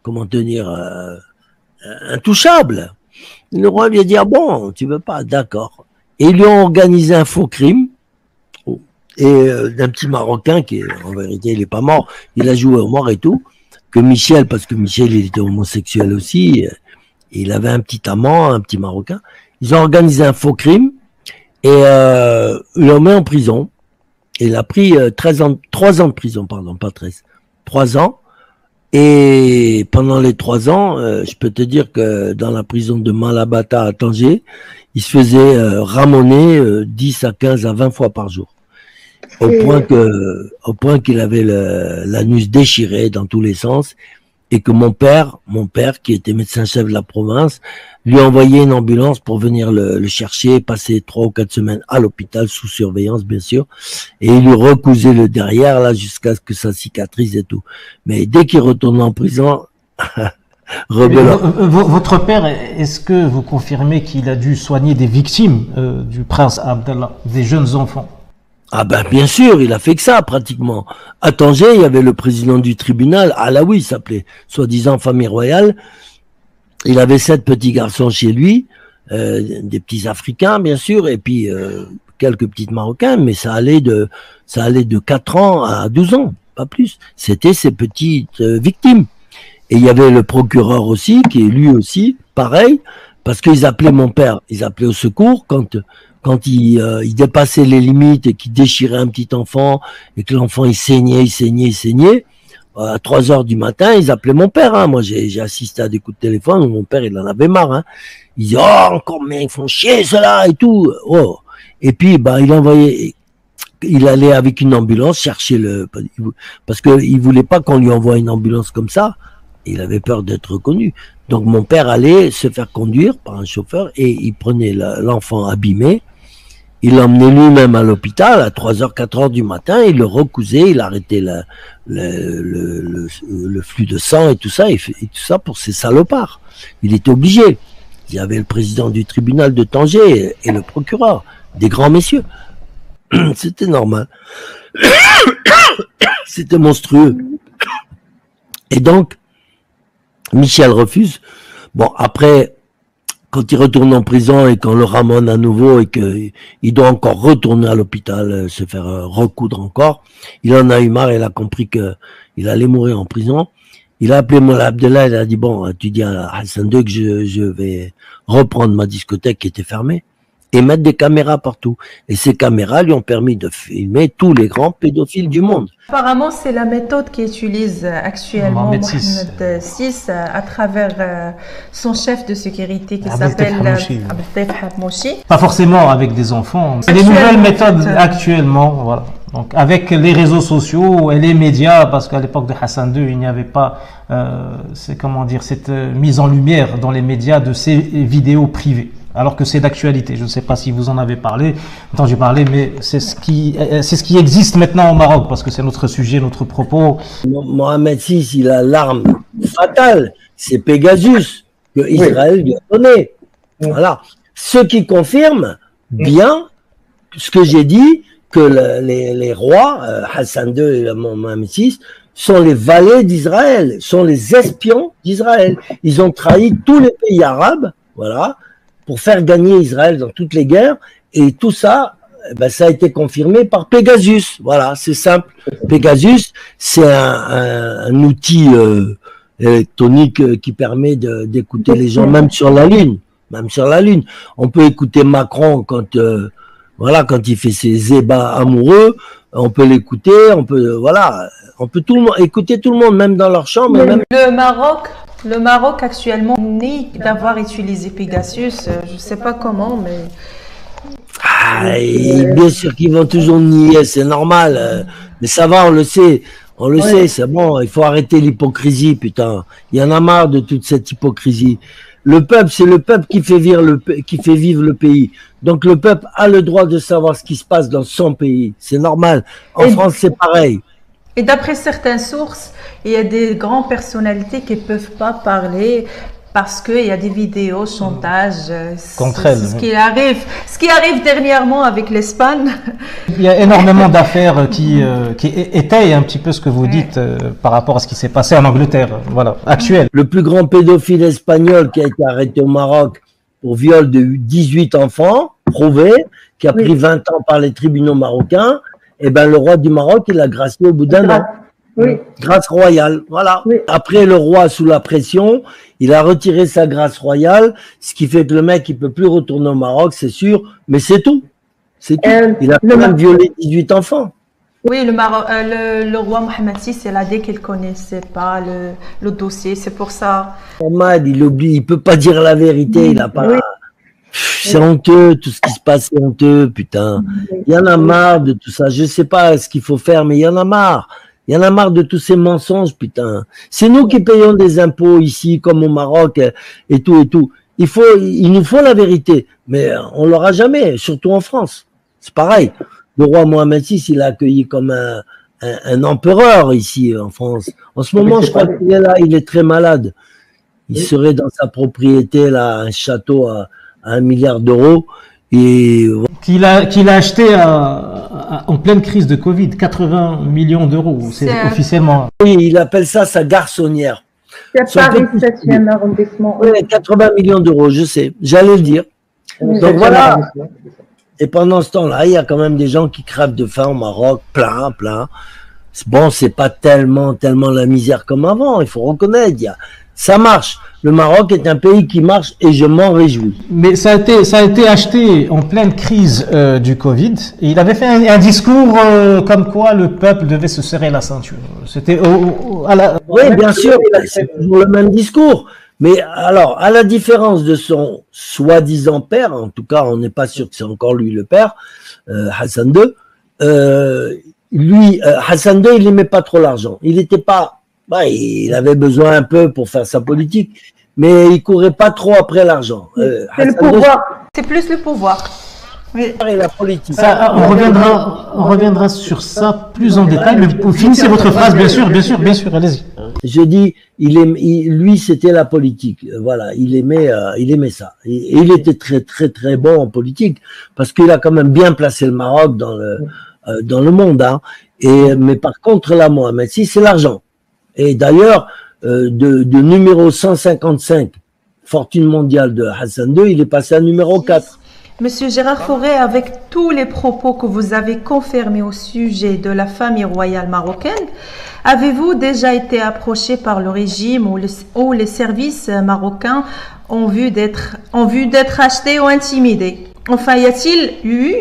B: comment tenir, intouchable. Le roi lui a dit, ah bon, tu veux pas, d'accord. Et ils lui ont organisé un faux crime, et d'un petit Marocain qui, en vérité, il est pas mort, il a joué au mort et tout, que Michel, parce que Michel, il était homosexuel aussi, il avait un petit amant, un petit Marocain. Ils ont organisé un faux crime, et ils l'ont mis en prison. Il a pris 3 ans de prison, pardon, pas 13. 3 ans. Et pendant les 3 ans, je peux te dire que dans la prison de Malabata à Tanger, il se faisait ramoner 10 à 15 à 20 fois par jour. Au point qu'il avait l'anus déchiré dans tous les sens. Et que mon père, qui était médecin-chef de la province, lui a envoyé une ambulance pour venir le chercher, passer 3 ou 4 semaines à l'hôpital, sous surveillance, bien sûr. Et il lui recousait le derrière, là, jusqu'à ce que ça cicatrise et tout. Mais dès qu'il retourne en prison, rebelote.
D: Votre père, est-ce que vous confirmez qu'il a dû soigner des victimes du prince Abdallah, des jeunes enfants?
B: Ah ben bien sûr, il a fait que ça pratiquement. À Tanger, il y avait le président du tribunal, Alaoui s'appelait, soi-disant famille royale. Il avait 7 petits garçons chez lui, des petits Africains bien sûr, et puis quelques petites Marocains, mais ça allait de 4 ans à 12 ans, pas plus. C'était ces petites victimes. Et il y avait le procureur aussi, qui est lui aussi, pareil, parce qu'ils appelaient mon père, ils appelaient au secours quand il dépassait les limites et qu'il déchirait un petit enfant et que l'enfant il saignait, à 3 heures du matin, ils appelaient mon père. Hein. Moi, j'ai assisté à des coups de téléphone où mon père, il en avait marre. Hein. Il disait, oh, encore, mais ils font chier, cela et tout. Oh. Et puis, bah, il allait avec une ambulance chercher parce qu'il voulait pas qu'on lui envoie une ambulance comme ça. Il avait peur d'être reconnu. Donc mon père allait se faire conduire par un chauffeur et il prenait l'enfant abîmé, il l'emmenait lui-même à l'hôpital à 3h, 4h du matin, il le recousait, il arrêtait le flux de sang et tout ça pour ces salopards. Il était obligé. Il y avait le président du tribunal de Tanger et le procureur, des grands messieurs. C'était normal. C'était monstrueux. Et donc, Michel refuse. Bon, après, quand il retourne en prison et qu'on le ramène à nouveau et qu'il doit encore retourner à l'hôpital, se faire recoudre encore, il en a eu marre, il a compris qu'il allait mourir en prison. Il a appelé Moula Abdellah, il a dit, bon, tu dis à Hassan II que je vais reprendre ma discothèque qui était fermée et mettre des caméras partout. Et ces caméras lui ont permis de filmer tous les grands pédophiles du monde.
C: Apparemment, c'est la méthode qu'utilise actuellement Mohamed VI à travers son chef de sécurité qui s'appelle Abdel Hamouchi.
D: Pas forcément avec des enfants. C'est des nouvelles méthodes actuellement, voilà. Donc avec les réseaux sociaux et les médias, parce qu'à l'époque de Hassan II, il n'y avait pas, cette mise en lumière dans les médias de ces vidéos privées. Alors que c'est d'actualité. Je ne sais pas si vous en avez parlé, entendu parler, mais c'est ce qui existe maintenant au Maroc, parce que c'est notre sujet, notre propos.
B: Mohamed VI, il a l'arme fatale, c'est Pegasus, que Israël lui a donné. Voilà. Ce qui confirme bien ce que j'ai dit, que les rois, Hassan II et Mohamed VI, sont les valets d'Israël, sont les espions d'Israël. Ils ont trahi tous les pays arabes, voilà, pour faire gagner Israël dans toutes les guerres, et tout ça, ça a été confirmé par Pegasus. Voilà, c'est simple. Pegasus, c'est un outil électronique qui permet d'écouter les gens, même sur la Lune. Même sur la Lune. On peut écouter Macron quand il fait ses ébats amoureux, on peut l'écouter, on peut écouter tout le monde, même dans leur chambre.
C: Le Maroc actuellement nie d'avoir utilisé Pegasus, je ne sais pas comment, mais...
B: bien sûr qu'ils vont toujours nier, c'est normal, mais ça va, on le sait, c'est bon, il faut arrêter l'hypocrisie, putain, il y en a marre de toute cette hypocrisie. Le peuple, c'est le peuple qui fait vivre le pays. Donc le peuple a le droit de savoir ce qui se passe dans son pays, c'est normal. En France, c'est pareil.
C: Et d'après certaines sources, il y a des grandes personnalités qui ne peuvent pas parler parce qu'il y a des vidéos, chantage.
D: Contre elles.
C: Ce qui arrive dernièrement avec l'Espagne.
D: Il y a énormément d'affaires qui étayent un petit peu ce que vous dites par rapport à ce qui s'est passé en Angleterre, voilà, actuel.
B: Le plus grand pédophile espagnol qui a été arrêté au Maroc pour viol de 18 enfants, prouvé, qui a pris 20 ans par les tribunaux marocains, et le roi du Maroc, il l'a gracié au bout d'un an.
E: Oui.
B: Grâce royale, voilà.
E: Oui.
B: Après, le roi, sous la pression, il a retiré sa grâce royale, ce qui fait que le mec, il peut plus retourner au Maroc, c'est sûr, mais c'est tout. C'est tout. Il a quand même violé 18 enfants.
C: Oui, le roi Mohamed VI, il a dit qu'il connaissait pas le dossier, c'est pour ça.
B: Mohamed, il oublie, il peut pas dire la vérité, il a pas... Oui. C'est honteux, tout ce qui se passe, c'est honteux, putain. Il y en a marre de tout ça. Je sais pas ce qu'il faut faire, mais il y en a marre. Il y en a marre de tous ces mensonges, putain. C'est nous qui payons des impôts ici, comme au Maroc, et tout, et tout. Il nous faut la vérité, mais on l'aura jamais, surtout en France. C'est pareil. Le roi Mohamed VI, il a accueilli comme un empereur ici, en France. En ce moment, je crois qu'il est là, il est très malade. Il serait dans sa propriété, là, un château à 1 milliard d'euros. Et...
D: Qu'il a acheté en pleine crise de Covid, 80 millions d'euros, c'est officiellement.
B: Oui, il appelle ça sa garçonnière.
E: C'est à Paris, 7e arrondissement.
B: Oui, 80 millions d'euros, je sais, j'allais le dire. Donc voilà. Et pendant ce temps-là, il y a quand même des gens qui crèvent de faim au Maroc, plein. Bon, c'est pas tellement la misère comme avant, il faut reconnaître. Ça marche. Le Maroc est un pays qui marche et je m'en réjouis.
D: Mais ça a été acheté en pleine crise du Covid. Et il avait fait un discours comme quoi le peuple devait se serrer la ceinture. C'était
B: Oui, bien sûr, c'est toujours le même discours. Mais alors, à la différence de son soi-disant père, en tout cas, on n'est pas sûr que c'est encore lui le père, Hassan II, Hassan II, il n'aimait pas trop l'argent. Il n'était pas... il avait besoin un peu pour faire sa politique, mais il courait pas trop après l'argent.
C: C'est le pouvoir. C'est plus le pouvoir. Oui.
B: Et la politique.
D: Ça, on reviendra sur ça plus en détail, mais vous finissez votre phrase, bien sûr, allez-y.
B: Je dis, lui, c'était la politique. Voilà, il aimait ça. Et il était très, très, très bon en politique, parce qu'il a quand même bien placé le Maroc dans le monde. Hein. Mais par contre, là, Mohamed VI, c'est l'argent. Et d'ailleurs, de numéro 155, fortune mondiale de Hassan II, il est passé à numéro 4.
C: Monsieur Gérard Fauré, avec tous les propos que vous avez confirmés au sujet de la famille royale marocaine, avez-vous déjà été approché par le régime ou les services marocains en vue d'être achetés ou intimidés? Enfin, y a-t-il eu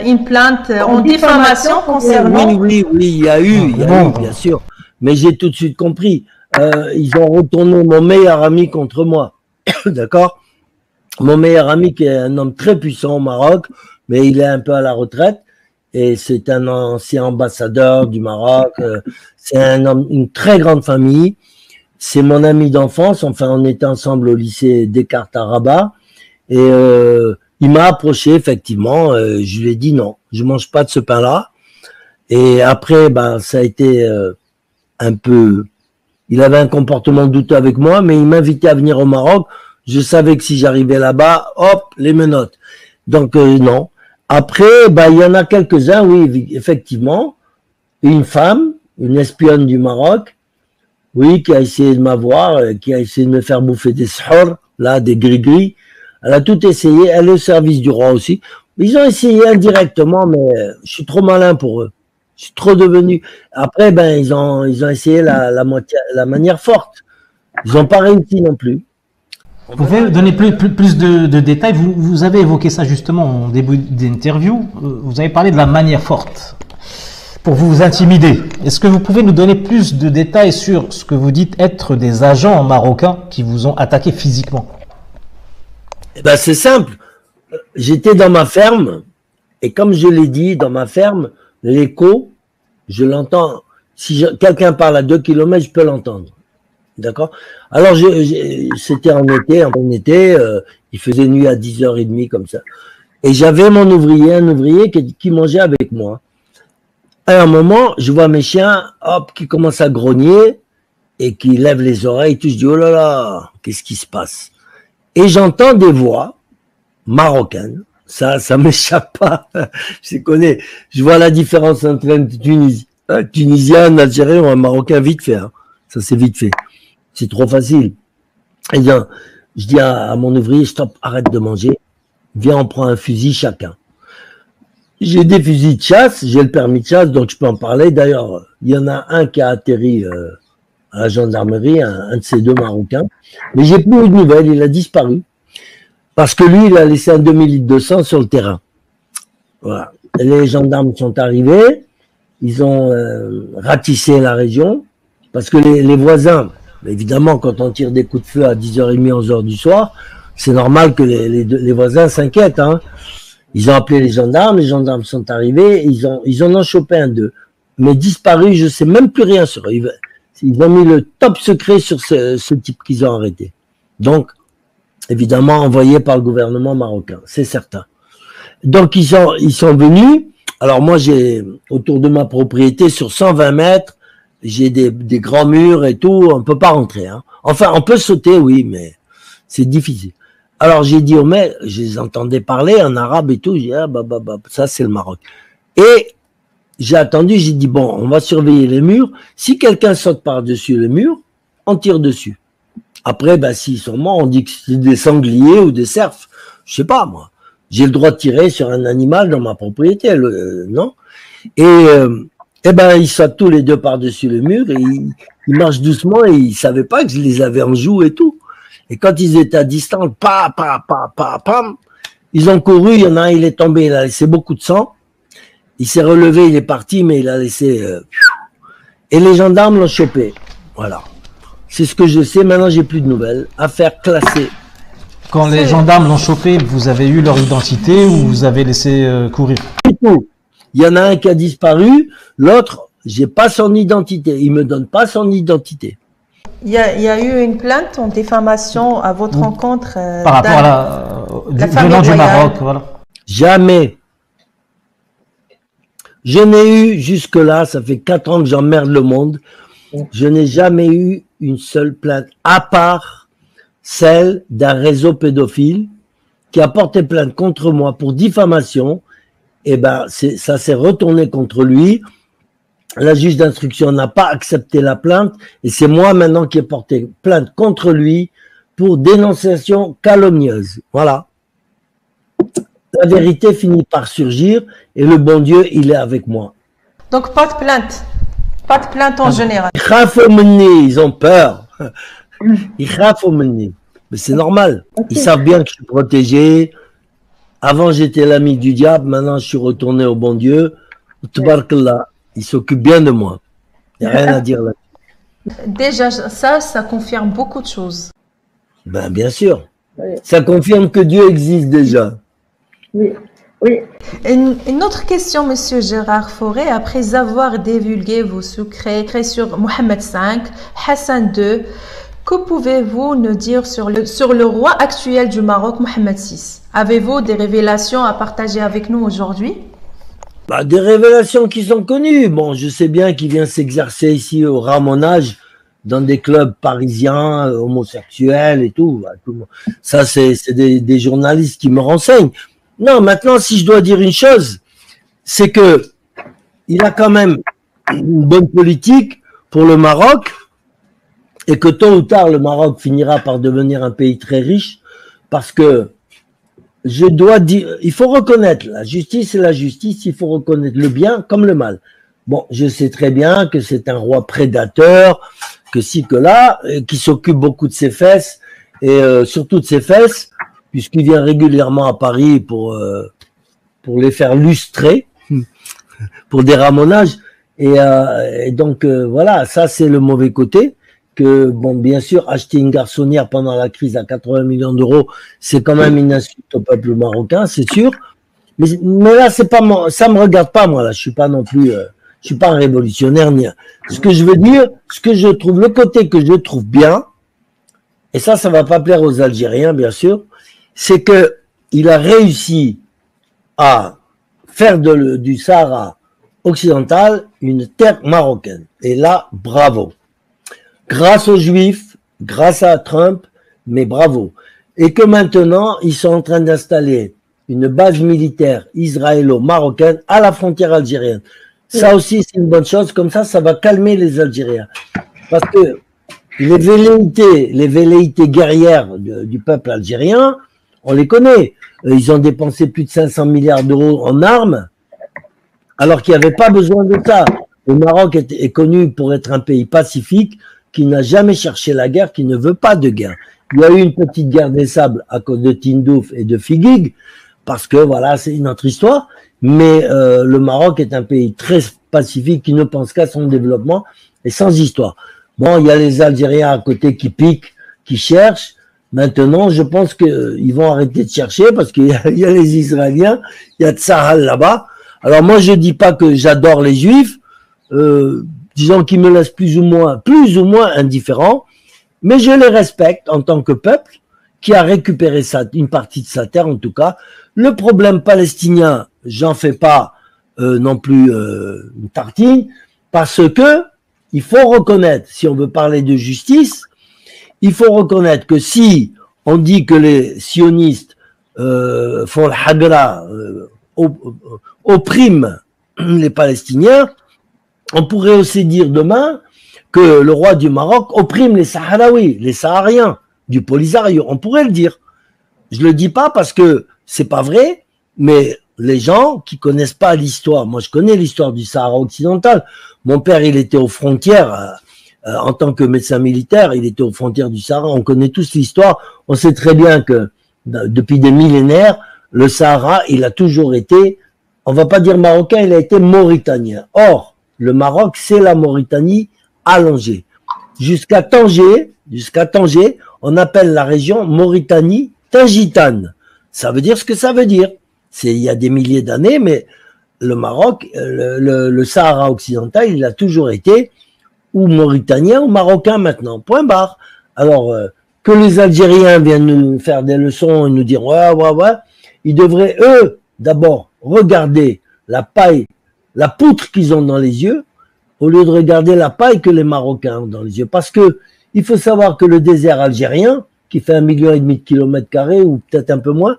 C: une plainte en diffamation concernant...
B: Oui, il y a eu, bien sûr. Mais j'ai tout de suite compris. Ils ont retourné mon meilleur ami contre moi. D'accord? Mon meilleur ami, qui est un homme très puissant au Maroc, mais il est un peu à la retraite, et c'est un ancien ambassadeur du Maroc, c'est un homme, une très grande famille, c'est mon ami d'enfance, enfin on était ensemble au lycée Descartes à Rabat, et il m'a approché effectivement, je lui ai dit non, je mange pas de ce pain-là, et après ça a été un peu, il avait un comportement douteux avec moi, mais il m'invitait à venir au Maroc. Je savais que si j'arrivais là-bas, hop, les menottes. Donc, non. Après, il y en a quelques-uns, oui, effectivement. Une femme, une espionne du Maroc, oui, qui a essayé de m'avoir, qui a essayé de me faire bouffer des sahur, là, des gris-gris. Elle a tout essayé. Elle est au service du roi aussi. Ils ont essayé indirectement, mais je suis trop malin pour eux. Je suis trop devenu. Après, ils ont essayé la manière forte. Ils n'ont pas réussi non plus.
D: Vous pouvez donner plus de détails. Vous avez évoqué ça justement en début d'interview. Vous avez parlé de la manière forte pour vous intimider. Est-ce que vous pouvez nous donner plus de détails sur ce que vous dites être des agents marocains qui vous ont attaqué physiquement?
B: C'est simple. J'étais dans ma ferme et comme je l'ai dit, dans ma ferme, l'écho, je l'entends. Si quelqu'un parle à 2 km, je peux l'entendre. D'accord. Alors, c'était en été, il faisait nuit à 10h30 comme ça. Et j'avais un ouvrier qui mangeait avec moi. À un moment, je vois mes chiens, hop, qui commencent à grogner et qui lèvent les oreilles. Tout, je dis, oh là là, qu'est-ce qui se passe? Et j'entends des voix marocaines. Ça m'échappe pas. Je connais. Je vois la différence entre un Tunisien, un Algérien ou un Marocain vite fait. Hein. Ça, c'est vite fait. C'est trop facile. Et bien, je dis à mon ouvrier, stop, arrête de manger. Viens, on prend un fusil chacun. J'ai des fusils de chasse, j'ai le permis de chasse, donc je peux en parler. D'ailleurs, il y en a un qui a atterri à la gendarmerie, un de ces 2 Marocains. Mais j'ai plus eu de nouvelles, il a disparu. Parce que lui, il a laissé un demi-litre de sang sur le terrain. Voilà. Et les gendarmes sont arrivés, ils ont ratissé la région, parce que les voisins... Évidemment, quand on tire des coups de feu à 10h30, 11h du soir, c'est normal que les voisins s'inquiètent. Hein. Ils ont appelé les gendarmes sont arrivés, ils en ont chopé un d'eux. Mais disparu, je sais même plus rien sur eux. Ils ont mis le top secret sur ce type qu'ils ont arrêté. Donc, évidemment, envoyé par le gouvernement marocain, c'est certain. Donc, ils sont venus. Alors moi, j'ai autour de ma propriété, sur 120 mètres, j'ai des grands murs et tout, on peut pas rentrer. Hein. Enfin, on peut sauter, oui, mais c'est difficile. Alors j'ai dit aux mecs, je les entendais parler en arabe et tout, j'ai dit, ça c'est le Maroc. Et j'ai attendu, j'ai dit, bon, on va surveiller les murs. Si quelqu'un saute par-dessus le mur, on tire dessus. Après, s'ils sont morts, on dit que c'est des sangliers ou des cerfs. Je sais pas, moi. J'ai le droit de tirer sur un animal dans ma propriété, non? Ils sautent tous les 2 par-dessus le mur et ils marchent doucement et ils savaient pas que je les avais en joue et tout. Et quand ils étaient à distance, pam, ils ont couru, il y en a un, il est tombé, il a laissé beaucoup de sang. Il s'est relevé, il est parti, mais il a laissé... Et les gendarmes l'ont chopé. Voilà. C'est ce que je sais, maintenant j'ai plus de nouvelles. Affaire classée.
D: Quand les gendarmes l'ont chopé, vous avez eu leur identité ou vous avez laissé courir?
B: Tout. Il y en a un qui a disparu, l'autre, j'ai pas son identité. Il me donne pas son identité.
C: il y a eu une plainte en diffamation à votre rencontre
D: par rapport à venant du Maroc, voilà.
B: Jamais. Je n'ai eu jusque-là, ça fait 4 ans que j'emmerde le monde, je n'ai jamais eu une seule plainte, à part celle d'un réseau pédophile qui a porté plainte contre moi pour diffamation. Et ben, ça s'est retourné contre lui. La juge d'instruction n'a pas accepté la plainte et c'est moi maintenant qui ai porté plainte contre lui pour dénonciation calomnieuse. Voilà. La vérité finit par surgir et le bon Dieu, il est avec moi.
C: Donc pas de plainte. Pas de plainte en général.
B: Ils ont peur. Mais c'est normal. Ils savent bien que je suis protégé. Avant, j'étais l'ami du diable. Maintenant, je suis retourné au bon Dieu. Tabarakallah. Il s'occupe bien de moi. Il n'y a rien à dire là.
C: Déjà, ça confirme beaucoup de choses.
B: Ben, bien sûr. Ça confirme que Dieu existe déjà.
F: Oui. Oui.
C: Une autre question, Monsieur Gérard Fauré. Après avoir divulgué vos secrets sur Mohammed V, Hassan II, que pouvez-vous nous dire sur le roi actuel du Maroc, Mohammed VI? Avez-vous des révélations à partager avec nous aujourd'hui?
B: Bah, des révélations qui sont connues. Bon, je sais bien qu'il vient s'exercer ici au ramonage dans des clubs parisiens, homosexuels et tout. Ça, c'est des journalistes qui me renseignent. Non, maintenant, si je dois dire une chose, c'est que il a quand même une bonne politique pour le Maroc et que tôt ou tard, le Maroc finira par devenir un pays très riche parce que je dois dire, il faut reconnaître la justice et la justice, il faut reconnaître le bien comme le mal. Bon, je sais très bien que c'est un roi prédateur, que ci, que là, qui s'occupe beaucoup de ses fesses et surtout de ses fesses, puisqu'il vient régulièrement à Paris pour les faire lustrer, pour des ramonages. Et donc, voilà, ça c'est le mauvais côté. Que, bon, bien sûr, acheter une garçonnière pendant la crise à 80 millions d'euros, c'est quand même une insulte au peuple marocain, c'est sûr. Mais là, c'est pas ça me regarde pas, moi, là. Je suis pas non plus, je suis pas un révolutionnaire, ni ce que je veux dire, ce que je trouve, le côté que je trouve bien, et ça va pas plaire aux Algériens, bien sûr, c'est que il a réussi à faire du Sahara occidental une terre marocaine. Et là, bravo. Grâce aux Juifs, grâce à Trump, mais bravo. Et que maintenant, ils sont en train d'installer une base militaire israélo-marocaine à la frontière algérienne. Ça aussi, c'est une bonne chose. Comme ça va calmer les Algériens. Parce que les velléités guerrières du peuple algérien, on les connaît. Ils ont dépensé plus de 500 milliards d'euros en armes, alors qu'il n'y avait pas besoin de ça. Le Maroc est connu pour être un pays pacifique, qui n'a jamais cherché la guerre, qui ne veut pas de guerre. Il y a eu une petite guerre des sables à cause de Tindouf et de Figuig, parce que voilà, c'est une autre histoire, mais le Maroc est un pays très pacifique qui ne pense qu'à son développement et sans histoire. Bon, il y a les Algériens à côté qui piquent, qui cherchent. Maintenant, je pense qu'ils vont arrêter de chercher parce qu'il y a les Israéliens, il y a Tsahal là-bas. Alors moi, je dis pas que j'adore les Juifs, disons qu'ils me laissent plus ou moins indifférent, mais je les respecte en tant que peuple qui a récupéré une partie de sa terre en tout cas. Le problème palestinien, j'en fais pas non plus une tartine, parce que il faut reconnaître, si on veut parler de justice, il faut reconnaître que si on dit que les sionistes font le hagra, oppriment les Palestiniens, on pourrait aussi dire demain que le roi du Maroc opprime les Sahraouis, les Sahariens, du Polisario. On pourrait le dire. Je le dis pas parce que c'est pas vrai, mais les gens qui connaissent pas l'histoire, moi je connais l'histoire du Sahara occidental. Mon père, il était aux frontières, en tant que médecin militaire, il était aux frontières du Sahara. On connaît tous l'histoire. On sait très bien que depuis des millénaires, le Sahara, il a toujours été, on va pas dire marocain, il a été mauritanien. Or, le Maroc, c'est la Mauritanie allongée. Jusqu'à Tanger, on appelle la région Mauritanie Tingitane. Ça veut dire ce que ça veut dire. C'est il y a des milliers d'années, mais le Maroc, le Sahara occidental, il a toujours été ou Mauritaniens ou Marocains maintenant. Point barre. Alors, que les Algériens viennent nous faire des leçons et nous dire ouais, ils devraient, eux, d'abord, regarder la paille, la poutre qu'ils ont dans les yeux, au lieu de regarder la paille que les Marocains ont dans les yeux. Parce que il faut savoir que le désert algérien, qui fait 1,5 million de kilomètres carrés, ou peut-être un peu moins,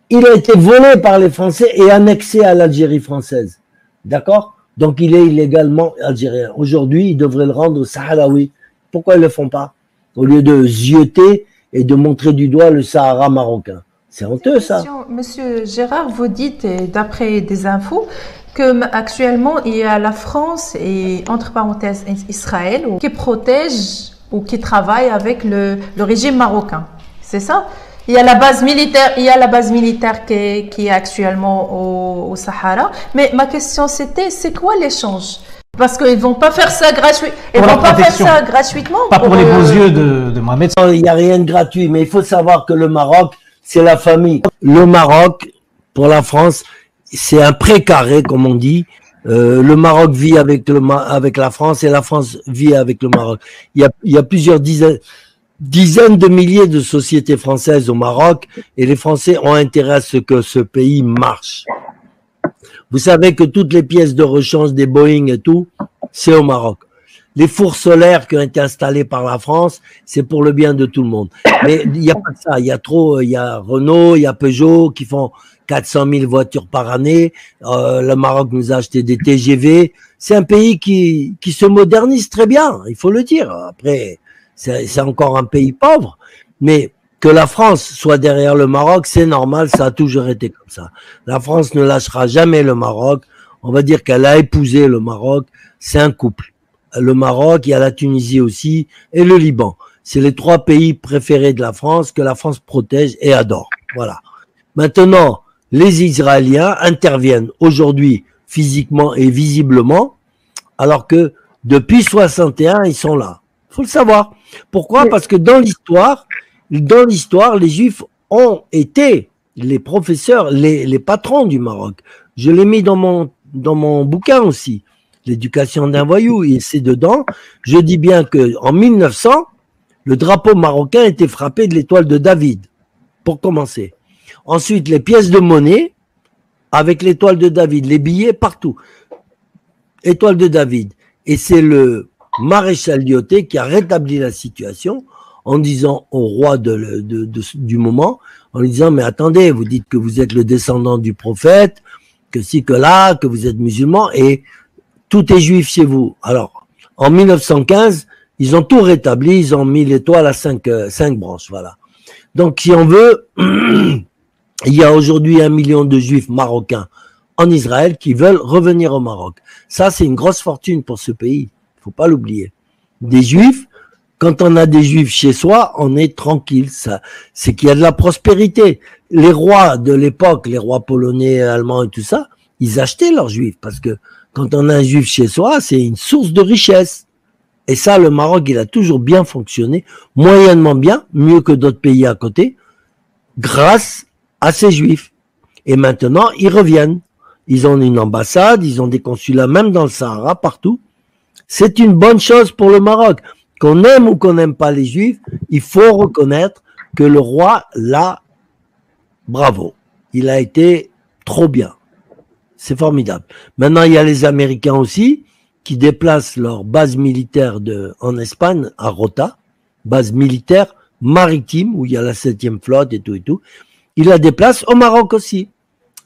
B: il a été volé par les Français et annexé à l'Algérie française. D'accord? Donc il est illégalement algérien. Aujourd'hui, ils devraient le rendre aux Sahraouis. Pourquoi ils ne le font pas? Au lieu de zioter et de montrer du doigt le Sahara marocain. C'est honteux, ça.
C: Monsieur Gérard, vous dites, d'après des infos, que actuellement il y a la France et, entre parenthèses, Israël, qui protège ou qui travaille avec le régime marocain. C'est ça? Il y a la base militaire qui est actuellement au Sahara. Mais ma question c'était, c'est quoi l'échange? Parce qu'ils vont pas faire ça gratuitement. Ils vont pas faire ça gratuitement.
D: Pas pour les beaux yeux de Mohamed.
B: Il n'y a rien de gratuit, mais il faut savoir que le Maroc, c'est la famille. Le Maroc, pour la France, c'est un précaré, comme on dit. Le Maroc vit avec la France et la France vit avec le Maroc. Il y a plusieurs dizaines de milliers de sociétés françaises au Maroc et les Français ont intérêt à ce que ce pays marche. Vous savez que toutes les pièces de rechange des Boeing et tout, c'est au Maroc. Les fours solaires qui ont été installés par la France, c'est pour le bien de tout le monde. Mais il n'y a pas de ça. Il y a Renault, il y a Peugeot qui font 400 000 voitures par année. Le Maroc nous a acheté des TGV. C'est un pays qui se modernise très bien, il faut le dire. Après, c'est encore un pays pauvre, mais que la France soit derrière le Maroc, c'est normal, ça a toujours été comme ça. La France ne lâchera jamais le Maroc. On va dire qu'elle a épousé le Maroc. C'est un couple. Le Maroc, il y a la Tunisie aussi, et le Liban. C'est les 3 pays préférés de la France que la France protège et adore. Voilà. Maintenant, les Israéliens interviennent aujourd'hui physiquement et visiblement, alors que depuis 61, ils sont là. Faut le savoir. Pourquoi? Parce que dans l'histoire, les Juifs ont été les professeurs, les patrons du Maroc. Je l'ai mis dans mon bouquin aussi, l'éducation d'un voyou, et c'est dedans. Je dis bien que en 1900, le drapeau marocain était frappé de l'étoile de David, pour commencer. Ensuite, les pièces de monnaie avec l'étoile de David, les billets partout, étoile de David. Et c'est le maréchal Lyautey qui a rétabli la situation en disant au roi du moment, en lui disant, mais attendez, vous dites que vous êtes le descendant du prophète, que si, que là, que vous êtes musulman, et tout est juif chez vous. Alors, en 1915, ils ont tout rétabli, ils ont mis l'étoile à 5 branches, voilà. Donc, si on veut, il y a aujourd'hui 1 million de juifs marocains en Israël qui veulent revenir au Maroc. Ça, c'est une grosse fortune pour ce pays. Il faut pas l'oublier. Des juifs, quand on a des juifs chez soi, on est tranquille. Ça, c'est qu'il y a de la prospérité. Les rois de l'époque, les rois polonais, allemands et tout ça, ils achetaient leurs juifs parce que quand on a un juif chez soi, c'est une source de richesse. Et ça, le Maroc, il a toujours bien fonctionné, moyennement bien, mieux que d'autres pays à côté, grâce à ces juifs. Et maintenant, ils reviennent. Ils ont une ambassade, ils ont des consulats même dans le Sahara, partout. C'est une bonne chose pour le Maroc. Qu'on aime ou qu'on n'aime pas les Juifs, il faut reconnaître que le roi, là, bravo. Il a été trop bien. C'est formidable. Maintenant, il y a les Américains aussi qui déplacent leur base militaire en Espagne, à Rota, base militaire maritime, où il y a la 7e flotte et tout et tout. Il la déplace au Maroc aussi.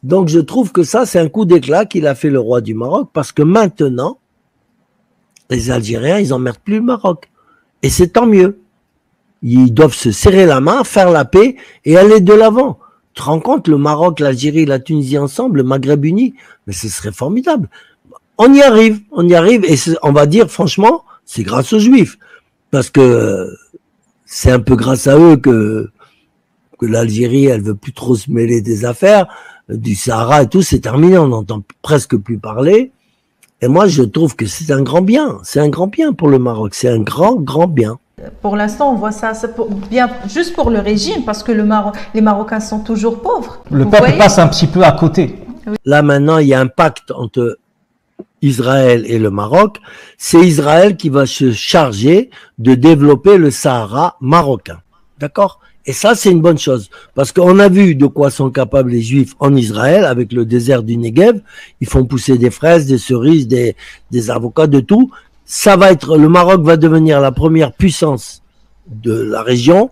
B: Donc, je trouve que ça, c'est un coup d'éclat qu'il a fait le roi du Maroc, parce que maintenant, les Algériens, ils n'emmerdent plus le Maroc. Et c'est tant mieux. Ils doivent se serrer la main, faire la paix et aller de l'avant. Tu te rends compte, le Maroc, l'Algérie, la Tunisie ensemble, le Maghreb uni, mais ce serait formidable. On y arrive, et on va dire, franchement, c'est grâce aux Juifs. Parce que c'est un peu grâce à eux que l'Algérie, elle veut plus trop se mêler des affaires, du Sahara et tout, c'est terminé, on n'entend presque plus parler. Et moi, je trouve que c'est un grand bien. C'est un grand bien pour le Maroc. C'est un grand, grand bien.
C: Pour l'instant, on voit ça bien juste pour le régime, parce que les Marocains sont toujours pauvres.
D: Le peuple passe un petit peu à côté.
C: Oui.
B: Là, maintenant, il y a un pacte entre Israël et le Maroc, c'est Israël qui va se charger de développer le Sahara marocain. D'accord? Et ça, c'est une bonne chose. Parce qu'on a vu de quoi sont capables les Juifs en Israël, avec le désert du Negev. Ils font pousser des fraises, des cerises, des avocats, de tout. Ça va être, le Maroc va devenir la première puissance de la région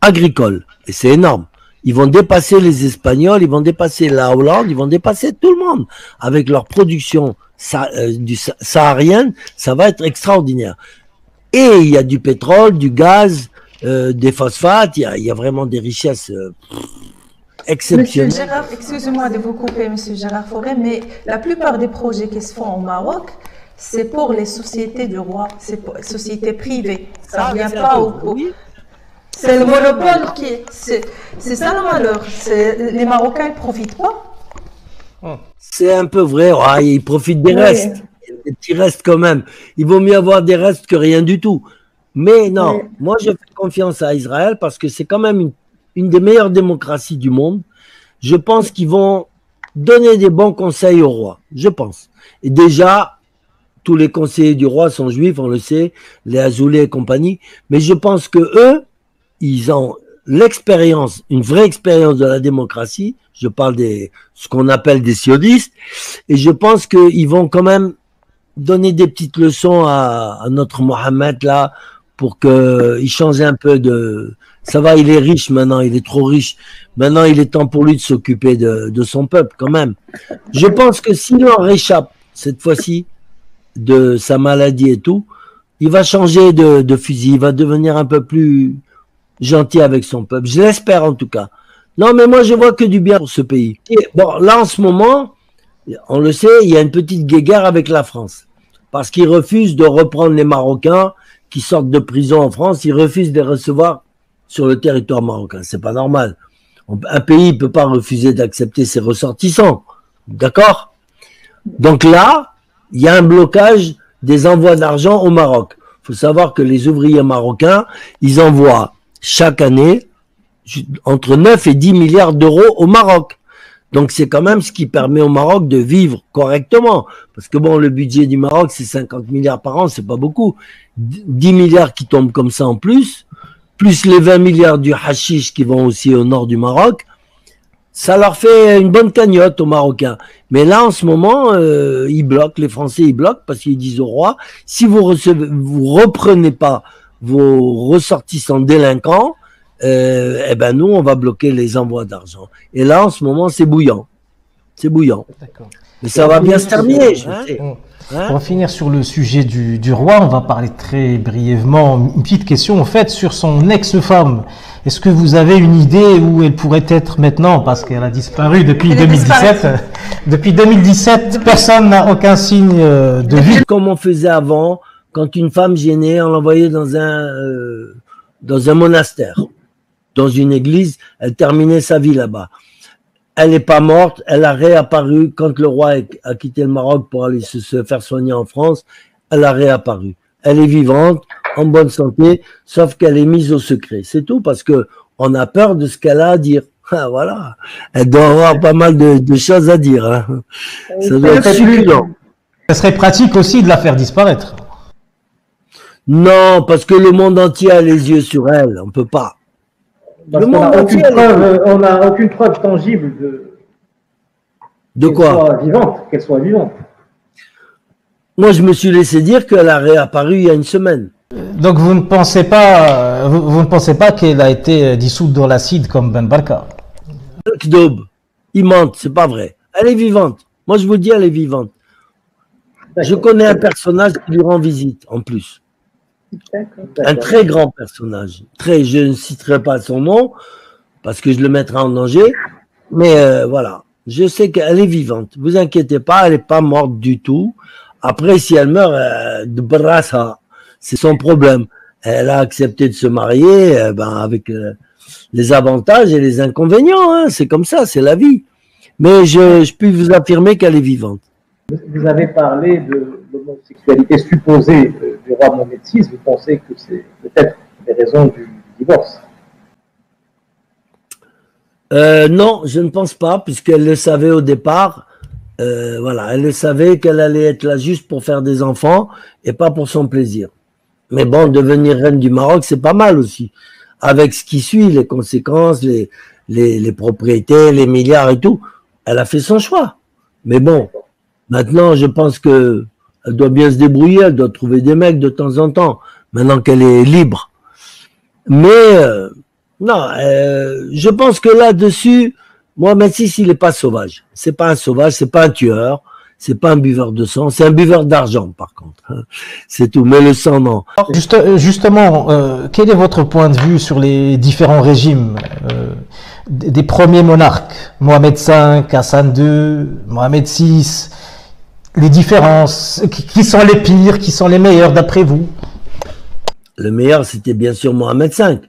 B: agricole. Et c'est énorme. Ils vont dépasser les Espagnols, ils vont dépasser la Hollande, ils vont dépasser tout le monde. Avec leur production saharienne, ça va être extraordinaire. Et il y a du pétrole, du gaz, des phosphates, il y a vraiment des richesses exceptionnelles.
C: Monsieur Gérard, excusez-moi de vous couper, Monsieur Gérard Forêt, mais la plupart des projets qui se font au Maroc, c'est pour les sociétés du roi, c'est pour les sociétés privées. Ça ne vient pas au...
B: Oui.
C: C'est le monopole qui... C'est ça le malheur. Les Marocains ne profitent pas.
B: C'est un peu vrai, ouais, ils profitent des restes. Des petits restes quand même. Il vaut mieux avoir des restes que rien du tout. Mais non, moi je fais confiance à Israël parce que c'est quand même une des meilleures démocraties du monde. Je pense qu'ils vont donner des bons conseils au roi. Je pense. Et déjà, tous les conseillers du roi sont juifs, on le sait, les Azoulay et compagnie. Mais je pense que eux, ils ont l'expérience, une vraie expérience de la démocratie. Je parle ce qu'on appelle des sionistes. Et je pense qu'ils vont quand même donner des petites leçons à notre Mohamed là, pour qu'il change un peu de... Ça va, il est riche maintenant, il est trop riche. Maintenant, il est temps pour lui de s'occuper de son peuple quand même. Je pense que s'il en réchappe cette fois-ci de sa maladie et tout, il va changer de fusil, il va devenir un peu plus gentil avec son peuple. Je l'espère en tout cas. Non, mais moi, je vois que du bien pour ce pays. Et bon, là, en ce moment, on le sait, il y a une petite guéguerre avec la France. Parce qu'ils refusent de reprendre les Marocains qui sortent de prison en France. Ils refusent de les recevoir sur le territoire marocain. C'est pas normal. Un pays ne peut pas refuser d'accepter ses ressortissants. D'accord? Donc là, il y a un blocage des envois d'argent au Maroc. Il faut savoir que les ouvriers marocains, ils envoient chaque année entre 9 et 10 milliards d'euros au Maroc. Donc c'est quand même ce qui permet au Maroc de vivre correctement. Parce que bon, le budget du Maroc, c'est 50 milliards par an, c'est pas beaucoup. 10 milliards qui tombent comme ça en plus les 20 milliards du hashish qui vont aussi au nord du Maroc, ça leur fait une bonne cagnotte aux Marocains. Mais là, en ce moment, ils bloquent, les Français, ils bloquent parce qu'ils disent au roi, si vous reprenez pas vos ressortissants délinquants, eh ben nous, on va bloquer les envois d'argent. Et là, en ce moment, c'est bouillant. C'est bouillant. Mais ça va bien se terminer, je sais.
D: Pour finir sur le sujet du roi, on va parler très brièvement, une petite question en fait sur son ex-femme. Est-ce que vous avez une idée où elle pourrait être maintenant, parce qu'elle a disparu depuis 2017. Depuis 2017, personne n'a aucun signe de vie.
B: Comme on faisait avant, quand une femme gênait, on l'envoyait dans un monastère, dans une église, elle terminait sa vie là-bas. Elle n'est pas morte, elle a réapparu quand le roi a quitté le Maroc pour aller se faire soigner en France, elle a réapparu. Elle est vivante, en bonne santé, sauf qu'elle est mise au secret. C'est tout, parce que on a peur de ce qu'elle a à dire. Ah, voilà, elle doit avoir pas mal de choses à dire. Hein. Ça doit être succulent.
D: Ça serait pratique aussi de la faire disparaître.
B: Non, parce que le monde entier a les yeux sur elle, on peut pas.
E: Parce qu'on n'a aucune preuve tangible
B: de quoi
E: qu'elle soit vivante.
B: Moi, je me suis laissé dire qu'elle a réapparu il y a une semaine.
D: Donc vous ne pensez pas qu'elle a été dissoute dans l'acide comme Ben Barka?
B: Daube, il mente, c'est pas vrai. Elle est vivante. Moi, je vous dis, elle est vivante. Je connais un personnage qui lui rend visite, en plus. Un très grand personnage. Je ne citerai pas son nom parce que je le mettrai en danger. Mais voilà, je sais qu'elle est vivante. Vous inquiétez pas, elle n'est pas morte du tout. Après, si elle meurt de brassa, c'est son problème. Elle a accepté de se marier avec les avantages et les inconvénients. Hein. C'est comme ça, c'est la vie. Mais je peux vous affirmer qu'elle est vivante.
E: Vous avez parlé de l'homosexualité supposée du roi Mohamed VI. Vous pensez que c'est peut-être des raisons du divorce?
B: Non, je ne pense pas, puisqu'elle le savait au départ. Voilà, elle le savait qu'elle allait être là juste pour faire des enfants et pas pour son plaisir. Mais bon, devenir reine du Maroc, c'est pas mal aussi. Avec ce qui suit, les conséquences, les propriétés, les milliards et tout, elle a fait son choix. Mais bon, maintenant, je pense que elle doit bien se débrouiller, elle doit trouver des mecs de temps en temps, maintenant qu'elle est libre. Mais non, je pense que là-dessus, Mohamed VI, il n'est pas sauvage. C'est pas un sauvage, c'est pas un tueur, c'est pas un buveur de sang, c'est un buveur d'argent, par contre. C'est tout, mais le sang, non.
D: Justement, quel est votre point de vue sur les différents régimes des premiers monarques, Mohamed V, Hassan II, Mohamed VI, les différences, qui sont les pires, qui sont les meilleurs d'après vous?
B: Le meilleur, c'était bien sûr Mohamed V.